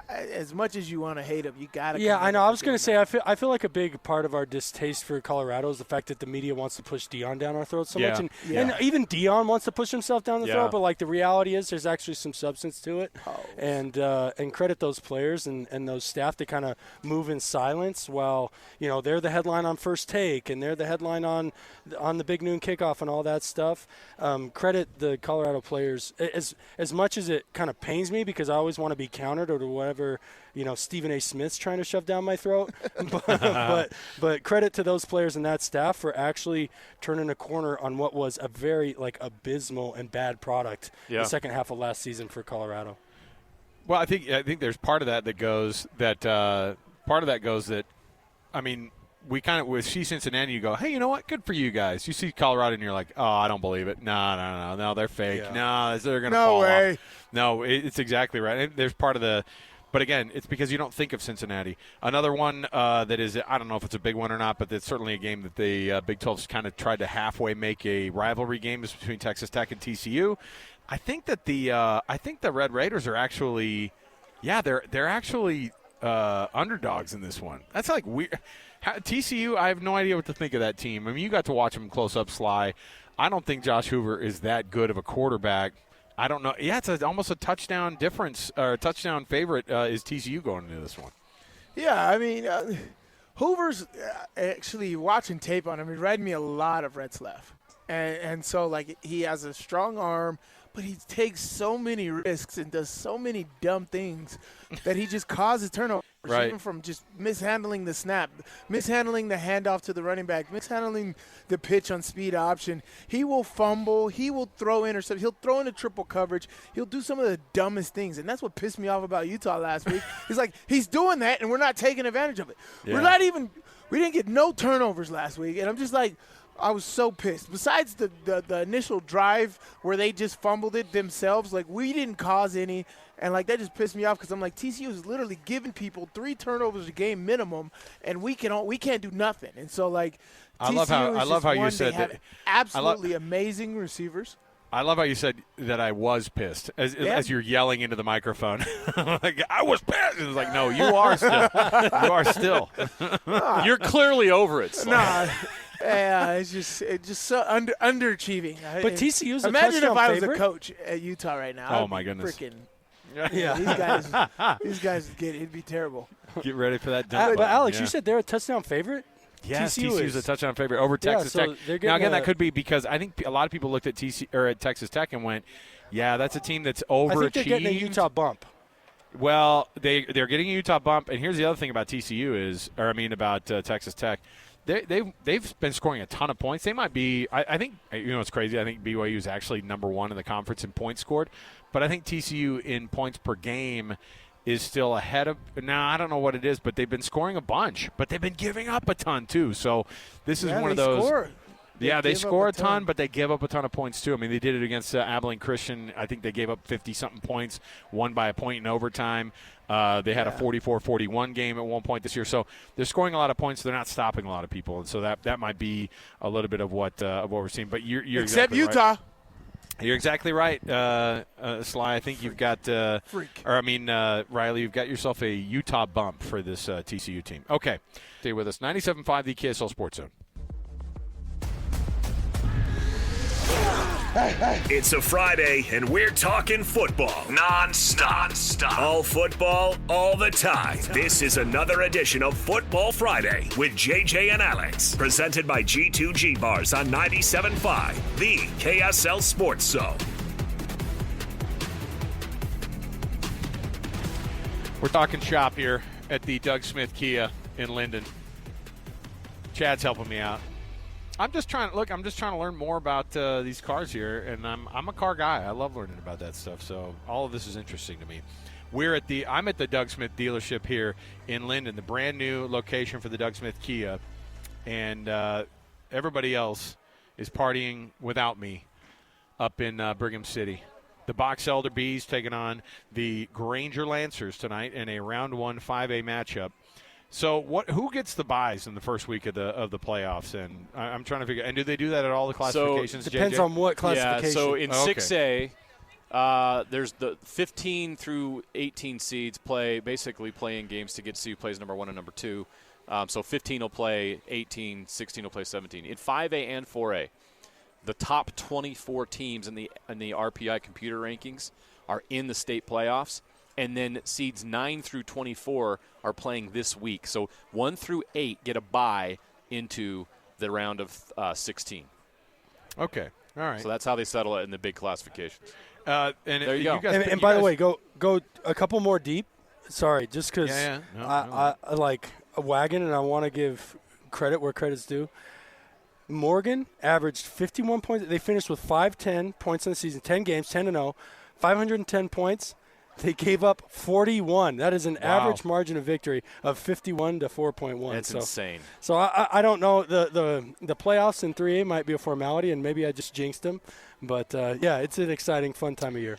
as much as you want to hate them, you got to. Yeah, I know. I was going to say, I feel like a big part of our distaste for Colorado is the fact that the media wants to push Dion down our throats so much. And even Dion wants to push himself down the throat, but, like, the reality is there's actually some substance to it. And credit those players and those staff to kind of move in silence while, you know, they're the headline on First Take and they're the headline on the Big Noon Kickoff and all that stuff. Credit the Colorado players. As much as it kind of pains me because I always want to be countered or to whatever, you know, Stephen A. Smith's trying to shove down my throat. but credit to those players and that staff for actually turning a corner on what was a very, like, abysmal and bad product the second half of last season for Colorado. Well, I think there's part of that goes that I mean, we kind of, with Cincinnati, you go, hey, you know what? Good for you guys. You see Colorado, and you're like, oh, I don't believe it. No, they're fake. Yeah. No, they're going to fall off. No, it's exactly right. And there's part of the – but, again, it's because you don't think of Cincinnati. Another one that is – I don't know if it's a big one or not, but it's certainly a game that the Big 12's kind of tried to halfway make a rivalry game between Texas Tech and TCU. I think that the Red Raiders are actually – they're actually underdogs in this one. That's like weird – TCU, I have no idea what to think of that team. I mean, you got to watch them close up, Sly. I don't think Josh Hoover is that good of a quarterback. I don't know. Yeah, it's almost a touchdown difference or a touchdown favorite is TCU going into this one. Yeah, I mean, Hoover's actually watching tape on him. He read me a lot of Retzlaff. And so, like, he has a strong arm, but he takes so many risks and does so many dumb things that he just causes turnovers. Right. Even from just mishandling the snap, mishandling the handoff to the running back, mishandling the pitch on speed option. He will fumble. He will throw interceptions. He'll throw into triple coverage. He'll do some of the dumbest things, and that's what pissed me off about Utah last week. He's like, he's doing that, and we're not taking advantage of it. Yeah. We didn't get no turnovers last week, and I'm just like, I was so pissed. Besides the initial drive where they just fumbled it themselves, like, we didn't cause any. And, like, that just pissed me off because I'm like, TCU is literally giving people 3 turnovers a game minimum, and we can't do nothing. And so, like, I love how you said they have absolutely amazing receivers. I love how you said that I was pissed as you're yelling into the microphone. Like, I was pissed. It was like, no, you are still. You are still. You're clearly over it. Nah. Yeah, it's just so underachieving. But TCU's a imagine if I was favorite? a coach at Utah right now. Oh my goodness! These guys it'd be terrible. Get ready for that dump. But Alex, you said they're a touchdown favorite? Yes, TCU's a touchdown favorite over Texas Tech. Now again, that could be because I think a lot of people looked at at Texas Tech and went, "Yeah, that's a team that's overachieved." I think they're getting a Utah bump. Well, they're getting a Utah bump, and here's the other thing about about Texas Tech. They've been scoring a ton of points. They might be. I think it's crazy. I think BYU is actually number 1 in the conference in points scored, but I think TCU in points per game is still ahead of. Now I don't know what it is, but they've been scoring a bunch, but they've been giving up a ton too. So this is one of those. They score a ton, but they give up a ton of points too. I mean, they did it against Abilene Christian. I think they gave up 50-something points, won by a point in overtime. They had a 44-41 game at one point this year. So they're scoring a lot of points. They're not stopping a lot of people, and so that might be a little bit of what we're seeing. But you're except exactly Utah. Right. You're exactly right, Sly. I think you've got Riley, you've got yourself a Utah bump for this TCU team. Okay, stay with us. 97.5, the KSL Sports Zone. It's a Friday, and we're talking football non-stop. All football, all the time. This is another edition of Football Friday with JJ and Alex. Presented by G2G Bars on 97.5, the KSL Sports Zone. We're talking shop here at the Doug Smith Kia in Linden. Chad's helping me out. I'm just trying to learn more about these cars here, and I'm a car guy. I love learning about that stuff, so all of this is interesting to me. I'm at the Doug Smith dealership here in Linden, the brand new location for the Doug Smith Kia, and everybody else is partying without me up in Brigham City. The Box Elder Bees taking on the Granger Lancers tonight in a round 1 5A matchup. So who gets the buys in the first week of the playoffs? And I'm trying to figure. And do they do that at all the classifications? So depends on what classification. Yeah. So in 6A, There's the 15 through 18 seeds basically play in games to get to see who plays number 1 and number 2. So 15 will play 18, 16 will play 17. In 5A and 4A, the top 24 teams in the RPI computer rankings are in the state playoffs, and then seeds 9 through 24 are playing this week. So 1 through 8 get a bye into the round of 16. Okay, all right. So that's how they settle it in the big classifications. And there you go. And by the way, go a couple more deep. Sorry, just because I like a wagon, and I want to give credit where credit's due. Morgan averaged 51 points. They finished with 510 points in the season, 10 games, 10-0, 510 points. They gave up 41. That is an average margin of victory of 51 to 4.1. That's insane. So I don't know. The playoffs in 3A might be a formality, and maybe I just jinxed them. But, it's an exciting, fun time of year.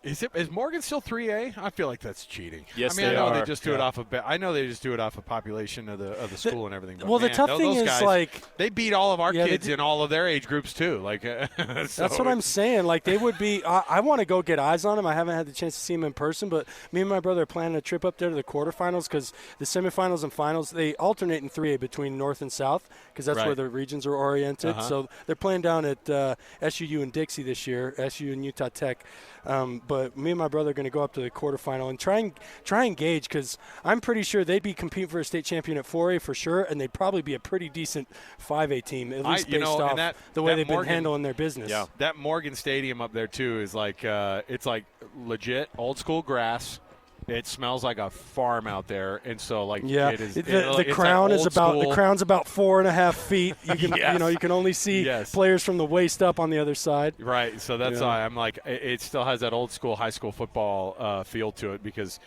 Is Morgan still 3A? I feel like that's cheating. Yes, I know are. They just do it off of. I know they just do it off of population of the school and everything. But well, the tough thing is guys, they beat all of our kids in all of their age groups too. Like that's what I'm saying. Like they would be. I want to go get eyes on them. I haven't had the chance to see them in person, but me and my brother are planning a trip up there to the quarterfinals because the semifinals and finals they alternate in 3A between North and South because that's where the regions are oriented. So they're playing down at SUU and Dixie this year, SU and Utah Tech. But me and my brother are going to go up to the quarterfinal and try and gauge because I'm pretty sure they'd be competing for a state champion at 4A for sure, and they'd probably be a pretty decent 5A team, at least based off the way they've been handling their business. Yeah, that Morgan Stadium up there too is like it's like legit old school grass. It smells like a farm out there, and so it is. The crown is about the crown's about 4.5 feet. You can you can only see players from the waist up on the other side. Right, so that's why I'm like it still has that old school high school football feel to it because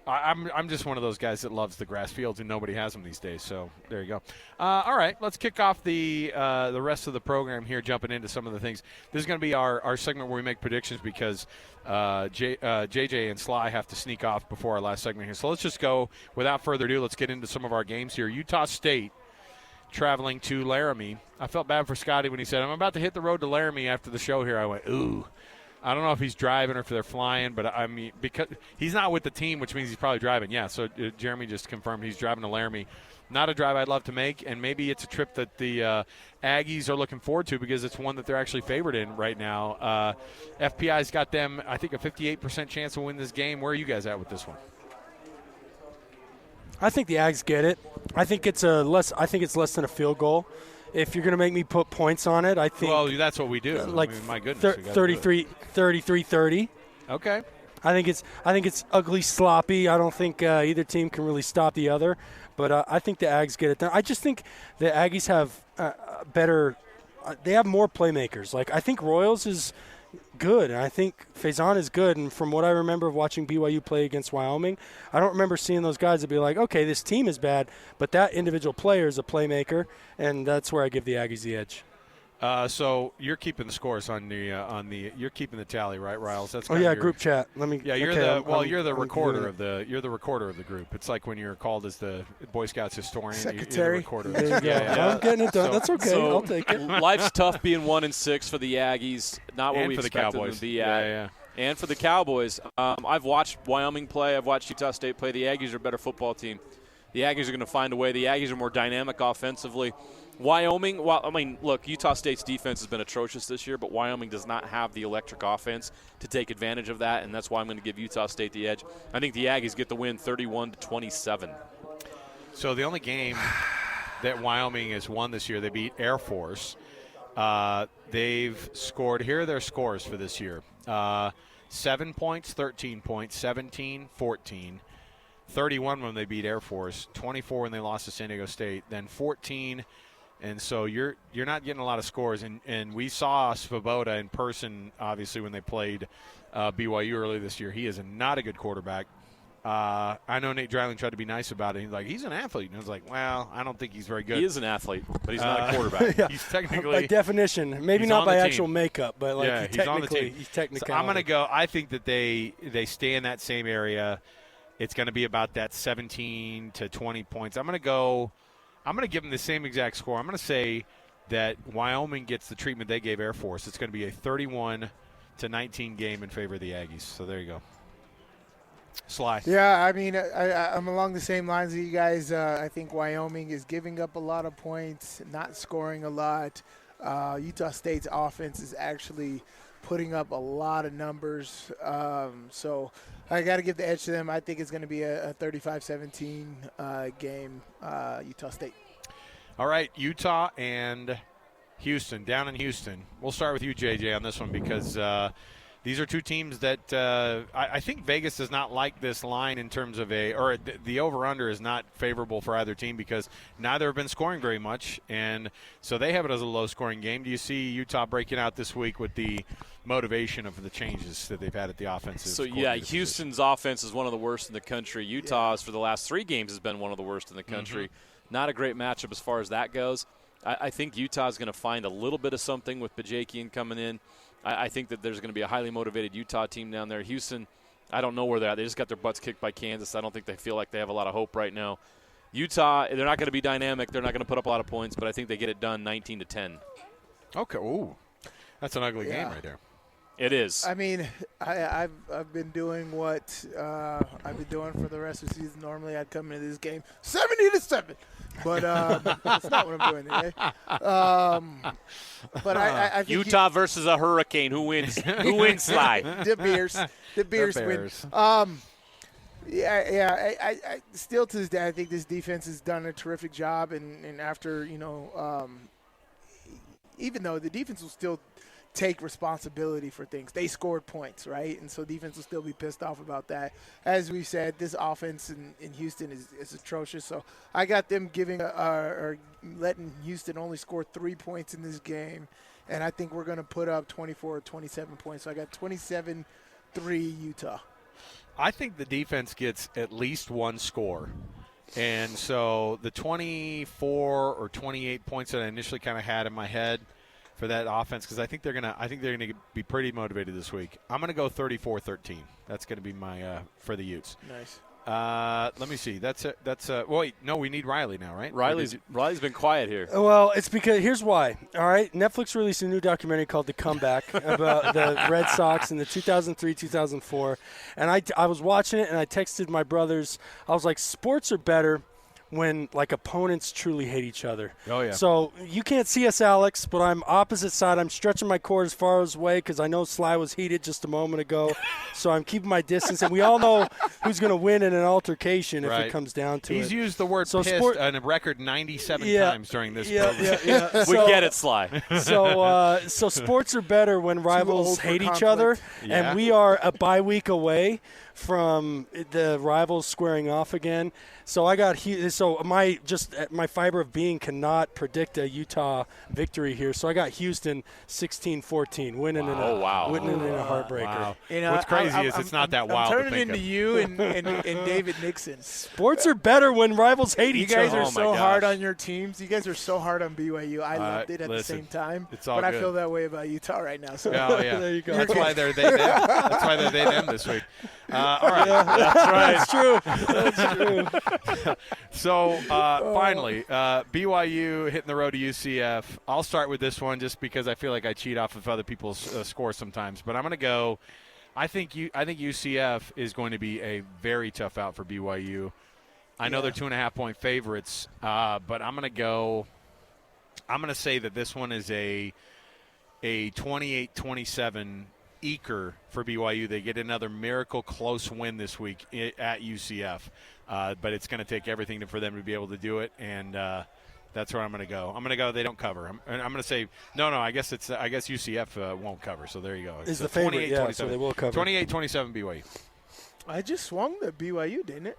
I'm just one of those guys that loves the grass fields and nobody has them these days. So there you go. All right, let's kick off the rest of the program here, jumping into some of the things. This is going to be our segment where we make predictions because JJ and Sly have to sneak off before our last segment here. So let's just go without further ado. Let's get into some of our games here. Utah State traveling to Laramie. I felt bad for Scotty when he said, I'm about to hit the road to Laramie after the show here. I went, ooh. I don't know if he's driving or if they're flying, but I mean, because he's not with the team, which means he's probably driving. Yeah, so Jeremy just confirmed he's driving to Laramie. Not a drive I'd love to make, and maybe it's a trip that the Aggies are looking forward to because it's one that they're actually favored in right now. FPI's got them, I think, a 58% chance to win this game. Where are you guys at with this one? I think the Ags get it. I think it's less than a field goal. If you're going to make me put points on it, I think. Well, that's what we do. Like, I mean, my goodness, 33-30. Okay. I think it's ugly, sloppy. I don't think either team can really stop the other, but I think the Ags get it done. I just think the Aggies have better. They have more playmakers. Like I think Royals is good, and I think Faison is good. And from what I remember of watching BYU play against Wyoming, I don't remember seeing those guys that be like, okay, this team is bad, but that individual player is a playmaker, and that's where I give the Aggies the edge. So you're keeping the scores on the you're keeping the tally, right, Riles? That's group chat. Let me. Yeah, you're the recorder of the group. It's like when you're called as the Boy Scouts historian. Secretary. You're the recorder. There you go. Yeah. I'm getting it done. That's okay. I'll take it. Life's tough being 1-6 for the Aggies. Not what and we for expected the Cowboys. them to be at. Yeah. And for the Cowboys. I've watched Wyoming play. I've watched Utah State play. The Aggies are a better football team. The Aggies are going to find a way. The Aggies are more dynamic offensively. Wyoming, look, Utah State's defense has been atrocious this year, but Wyoming does not have the electric offense to take advantage of that, and that's why I'm going to give Utah State the edge. I think the Aggies get the win 31-27. So the only game that Wyoming has won this year, they beat Air Force. They've scored, here are their scores for this year. 7 points, 13 points, 17, 14. 31 when they beat Air Force, 24 when they lost to San Diego State, then 14. And so you're not getting a lot of scores. And we saw Svoboda in person, obviously, when they played BYU earlier this year. He is not a good quarterback. I know Nate Dreiling tried to be nice about it. He's like, he's an athlete. And I was like, well, I don't think he's very good. He is an athlete, but he's not a quarterback. Yeah. He's technically. By definition. Maybe not by actual makeup, but like he's on the team. He's technically. So I'm going to go. I think that they stay in that same area. It's going to be about that 17 to 20 points. I'm going to give them the same exact score. I'm going to say that Wyoming gets the treatment they gave Air Force. It's going to be a 19 game in favor of the Aggies. So there you go. Sly. Yeah, I mean, I'm along the same lines as you guys. I think Wyoming is giving up a lot of points, not scoring a lot. Utah State's offense is actually putting up a lot of numbers. So I got to give the edge to them. I think it's going to be a 35-17 game, Utah State. All right, Utah and Houston, down in Houston. We'll start with you, JJ, on this one because these are two teams that I think Vegas does not like this line in terms of the over-under is not favorable for either team because neither have been scoring very much, and so they have it as a low-scoring game. Do you see Utah breaking out this week with the motivation of the changes that they've had at the offensive? So, yeah, Houston's offense is one of the worst in the country. Utah's, for the last 3 games, has been one of the worst in the country. Mm-hmm. Not a great matchup as far as that goes. I think Utah's going to find a little bit of something with Bajakian coming in. I think that there's going to be a highly motivated Utah team down there. Houston, I don't know where they're at. They just got their butts kicked by Kansas. I don't think they feel like they have a lot of hope right now. Utah, they're not going to be dynamic. They're not going to put up a lot of points, but I think they get it done 19-10. Okay. Ooh, that's an ugly game right there. It is. I mean, I've been doing what I've been doing for the rest of the season. Normally, I'd come into this game 70-7, but that's not what I'm doing today. But I think Utah versus a hurricane. Who wins? Who wins, Sly? The Bears. The Bears win. I still to this day, I think this defense has done a terrific job, and after even though the defense will still take responsibility for things. They scored points, right? And so defense will still be pissed off about that. As we said, this offense in Houston is atrocious. So I got them letting Houston only score 3 points in this game. And I think we're going to put up 24 or 27 points. So I got 27-3 Utah. I think the defense gets at least one score. And so the 24 or 28 points that I initially kind of had in my head for that offense, because I think they're gonna be pretty motivated this week. I'm gonna go 34-13. That's gonna be my for the Utes. Nice. Let me see. Wait, no, we need Riley now, right? Riley's been quiet here. Well, it's because here's why. All right, Netflix released a new documentary called The Comeback about the Red Sox in the 2003-2004, and I was watching it and I texted my brothers. I was like, sports are better when like opponents truly hate each other. Oh, yeah. So you can't see us, Alex, but I'm opposite side. I'm stretching my cord as far away because I know Sly was heated just a moment ago. So I'm keeping my distance. And we all know who's going to win in an altercation if it comes down to it. He's used the word pissed on a record 97 times during this program. Yeah. We get it, Sly. So sports are better when rivals hate each other. Yeah. And we are a bye week away from the rivals squaring off again. So my fiber of being cannot predict a Utah victory here. So I got Houston 16-14, winning in a heartbreaker. Wow. What's crazy is it's not that wild. I'm turning into you and David Nixon. Sports are better when rivals hate each other. You guys are so hard on your teams. You guys are so hard on BYU. I loved it at the same time. It's all but good. I feel that way about Utah right now. So there you go. That's why they're they them. That's why they're they them this week. All right. That's right. That's true. So, finally, BYU hitting the road to UCF. I'll start with this one just because I feel like I cheat off of other people's scores sometimes. But I'm going to go I think UCF is going to be a very tough out for BYU. I know they're 2.5-point favorites, but I'm going to say that this one is a 28-27 eker for BYU. They get another miracle close win this week at UCF. But it's going to take everything for them to be able to do it, and that's where I'm going to go. I'm going to go they don't cover. I'm going to say no. I guess UCF won't cover. So there you go. It's the favorite, so they will cover. 28-27 BYU. I just swung the BYU, didn't it?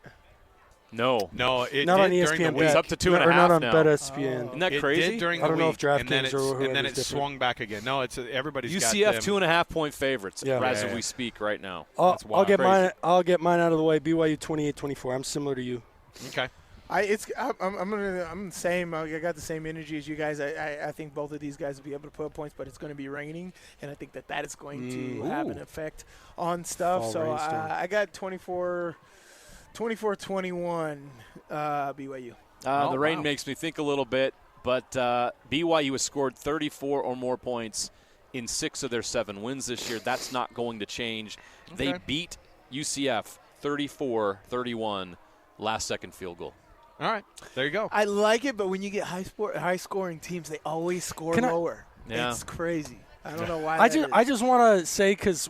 No, it not did on ESPN. during the week. It's up to 2.5 not on now. BetSPN. Isn't that crazy? It did during the I don't know week, if DraftKings and then it swung back again. No, it's everybody's UCF got them. 2.5-point favorites as we speak right now. I'll get mine out of the way. BYU 28-24. I'm similar to you. Okay. I'm the same. I got the same energy as you guys. I think both of these guys will be able to put up points, but it's going to be raining, and I think that is going to have an effect on stuff. So I got 24-21 BYU. The rain makes me think a little bit, but BYU has scored 34 or more points in 6 of their 7 wins this year. That's not going to change. Okay. They beat UCF 34-31, last-second field goal. All right, there you go. I like it, but when you get high-scoring teams, they always score lower. Yeah. It's crazy. I don't know why. I just want to say, because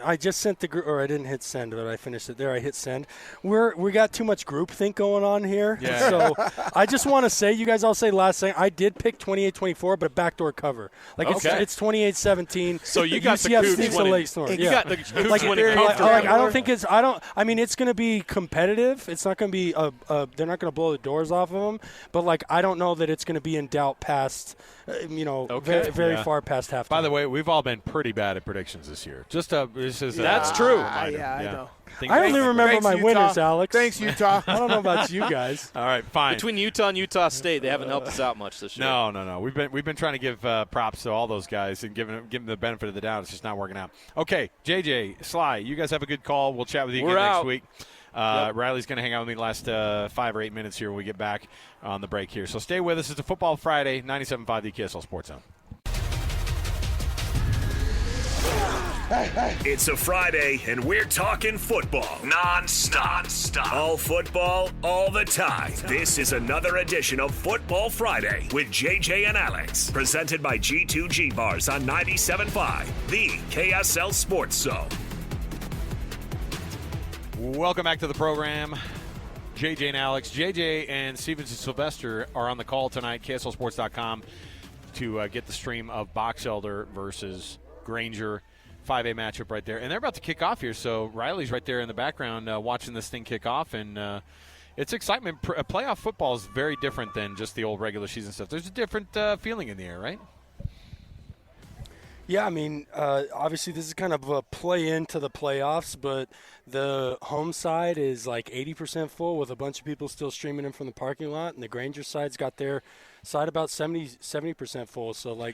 I just sent the group, or I didn't hit send, but I finished it there. I hit send. We got too much groupthink going on here. Yeah. So I just want to say, you guys all say last thing. I did pick 28-24, but a backdoor cover. Like it's 28-17. So you got UCF the Cougs winning. You got the Cougs winning. I don't think it's. I mean, it's going to be competitive. It's not going to be. They're not going to blow the doors off of them. But I don't know that it's going to be in doubt past. Very far past halftime. By the way, we've all been pretty bad at predictions this year. That's true. I know. I only remember my Utah. winners, Alex. Thanks, Utah. I don't know about you guys. All right, fine. Between Utah and Utah State, they haven't helped us out much this year. No. We've been trying to give props to all those guys and give them the benefit of the doubt. It's just not working out. Okay, JJ, Sly, you guys have a good call. We'll chat with you again next week. Riley's going to hang out with me the last 5 or 8 minutes here when we get back on the break here. So stay with us. It's a Football Friday, 97.5 the KSL Sports Zone. It's a Friday, and we're talking football non-stop. All football, all the time. This is another edition of Football Friday with JJ and Alex, presented by G2G Bars on 97.5, the KSL Sports Zone. Welcome back to the program. JJ and Alex. JJ and Stevenson Sylvester are on the call tonight, KSLSports.com, to get the stream of Box Elder versus Granger. 5A matchup right there. And they're about to kick off here, so Riley's right there in the background watching this thing kick off, and it's excitement. Playoff football is very different than just the old regular season stuff. There's a different feeling in the air, right? Yeah, I mean, obviously this is kind of a play into the playoffs, but the home side is like 80% full with a bunch of people still streaming in from the parking lot, and the Granger side's got their side about 70% full. So,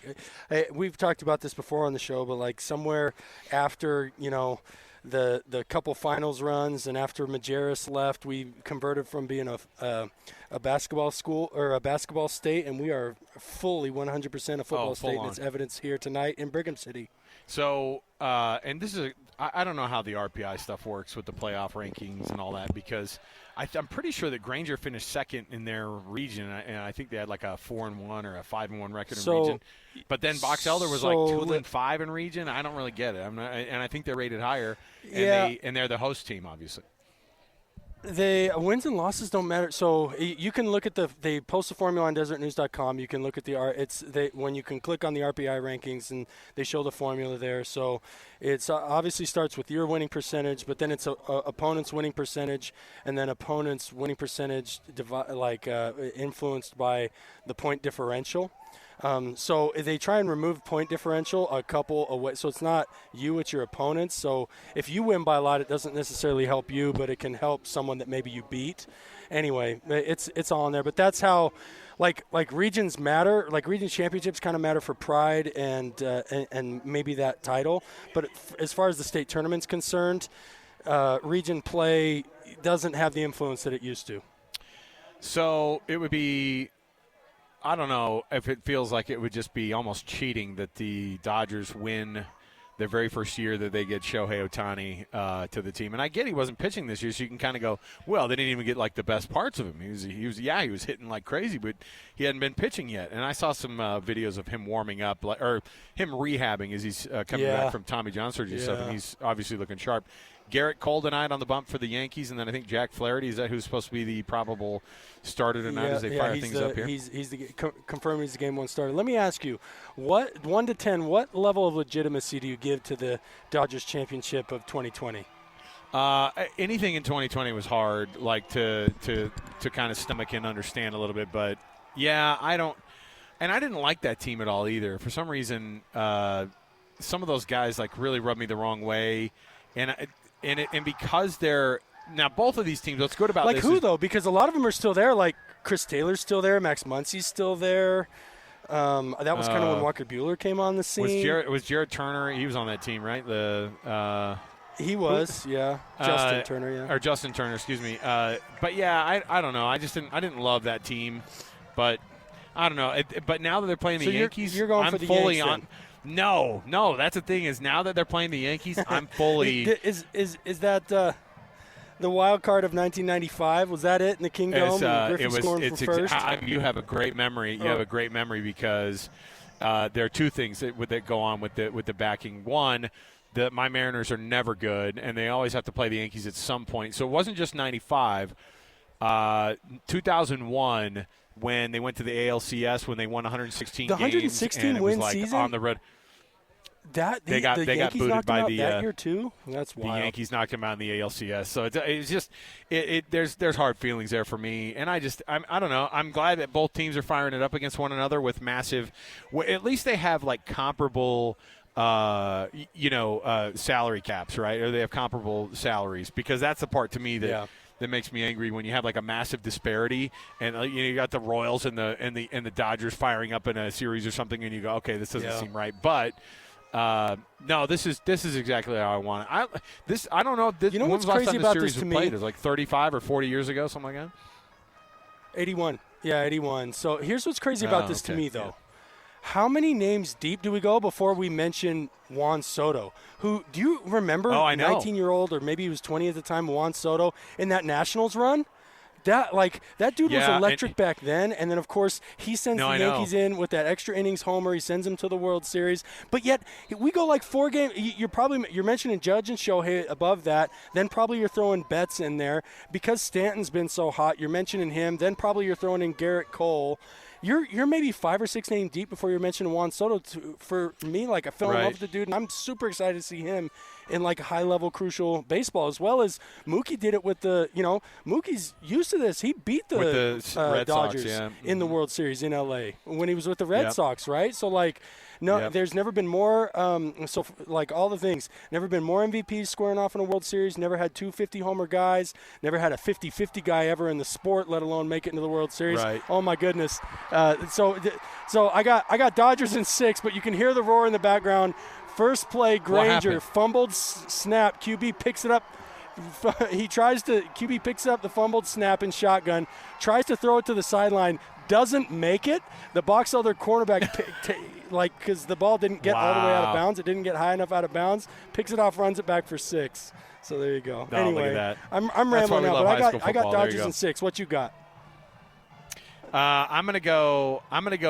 we've talked about this before on the show, but, somewhere after, the couple finals runs and after Majerus left, we converted from being a basketball school or a basketball state, and we are fully 100% a football state, and it's evidenced here tonight in Brigham City. So, and this is I don't know how the RPI stuff works with the playoff rankings and all that, because I'm pretty sure that Granger finished second in their region, and I think they had like a 4-1 or a 5-1 record in region. But then Box Elder was like 2-5 in region. I don't really get it. And I think they're rated higher, and they're the host team, obviously. The wins and losses don't matter. So you can look at they post the formula on desertnews.com. You can look at when you can click on the RPI rankings, and they show the formula there. So it's obviously starts with your winning percentage, but then it's opponent's winning percentage, and then opponent's winning percentage influenced by the point differential. So they try and remove point differential a couple away. So it's not you, it's your opponents. So if you win by a lot, it doesn't necessarily help you, but it can help someone that maybe you beat. Anyway, it's all in there. But that's how, like regions matter. Like region championships kind of matter for pride and maybe that title. But as far as the state tournament's concerned, region play doesn't have the influence that it used to. So it would be, I don't know if it feels like it would just be almost cheating that the Dodgers win their very first year that they get Shohei Ohtani to the team. And I get he wasn't pitching this year, so you can kind of go, well, they didn't even get like the best parts of him. He was hitting like crazy, but he hadn't been pitching yet. And I saw some videos of him warming up, or him rehabbing as he's coming back from Tommy John surgery and stuff, and he's obviously looking sharp. Garrett Cole tonight on the bump for the Yankees, and then I think Jack Flaherty, is that who's supposed to be the probable starter tonight as they fire things up here? He's confirmed he's the game one starter. Let me ask you, 1 to 10, what level of legitimacy do you give to the Dodgers championship of 2020? Anything in 2020 was hard, to kind of stomach and understand a little bit, but yeah, I didn't like that team at all either. For some reason, some of those guys really rubbed me the wrong way, and because they're now both of these teams. What's good about this who though? Because a lot of them are still there. Like Chris Taylor's still there, Max Muncy's still there. That was kind of when Walker Buehler came on the scene. Was Jared Turner? He was on that team, right? He was, Justin Turner, or Justin Turner, excuse me. But yeah, I don't know. I didn't love that team, but I don't know. But now that they're playing the Yankees, you're going I'm for the fully Yanks on. No. That's the thing is now that they're playing the Yankees, I'm fully. Is that the wild card of 1995? Was that it in the Kingdome? You have a great memory. You have a great memory because there are two things that go on with the backing. One, my Mariners are never good, and they always have to play the Yankees at some point. So it wasn't just 95. 2001. When they went to the ALCS, when they won 116 the games, 116 and it win was like season on the road. They got booted by the that year too. That's wild. The Yankees knocked them out in the ALCS. So it's just there's hard feelings there for me, and I don't know. I'm glad that both teams are firing it up against one another with massive. At least they have like comparable. Salary caps, right? Or they have comparable salaries, because that's the part to me that makes me angry when you have like a massive disparity, and you got the Royals and the Dodgers firing up in a series or something, and you go, okay, this doesn't seem right. But no, this is exactly how I want it. I don't know. You know what's crazy about this to me? It was like 35 or 40 years ago, something like that. 81. Yeah, 81. So here's what's crazy about this to me, though. Yeah. How many names deep do we go before we mention Juan Soto? Who do you remember? 19-year-old, or maybe he was 20 at the time, Juan Soto in that Nationals run? That dude was electric back then, and then of course he sends the Yankees in with that extra innings homer. He sends them to the World Series, but yet we go like 4 games. You're mentioning Judge and Shohei above that. Then probably you're throwing Betts in there because Stanton's been so hot. You're mentioning him. Then probably you're throwing in Garrett Cole. You're maybe 5 or 6 names deep before you're mentioning Juan Soto. For me, like I fell in love with the dude, and I'm super excited to see him in like high-level crucial baseball, as well as Mookie did it with Mookie's used to this. He beat the Red Dodgers Sox, in the World Series in L.A. when he was with the Red Sox, right? So there's never been more. All the things, never been more MVPs squaring off in a World Series. Never had 2 50-homer guys. Never had a 50-50 guy ever in the sport, let alone make it into the World Series. Right. Oh my goodness. So I got Dodgers in 6, but you can hear the roar in the background. First play, Granger fumbled snap. QB picks it up. QB picks up the fumbled snap in shotgun. Tries to throw it to the sideline. Doesn't make it. The box elder cornerback, because the ball didn't get all the way out of bounds. It didn't get high enough out of bounds. Picks it off, runs it back for 6. So there you go. Anyway, look at that. I'm rambling now, but I got Dodgers in 6. What you got? I'm gonna go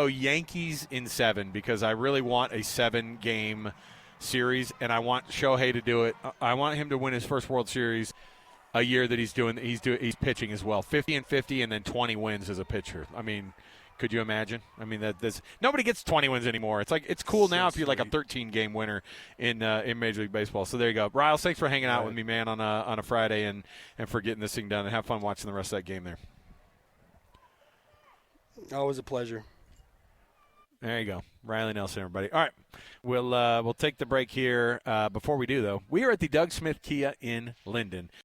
Yankees in 7 because I really want a 7-game series, and I want Shohei to do it. I want him to win his first World Series a year that he's pitching as well. 50-50 and then 20 wins as a pitcher. I mean, could you imagine? I mean, nobody gets 20 wins anymore. It's like it's cool now if you're like a 13-game winner in Major League Baseball. So there you go. Riles, thanks for hanging out with me, man, on a Friday and for getting this thing done, and have fun watching the rest of that game there. Always a pleasure. There you go. Riley Nelson, everybody. All right. We'll take the break here. Before we do, though, we are at the Doug Smith Kia in Linden.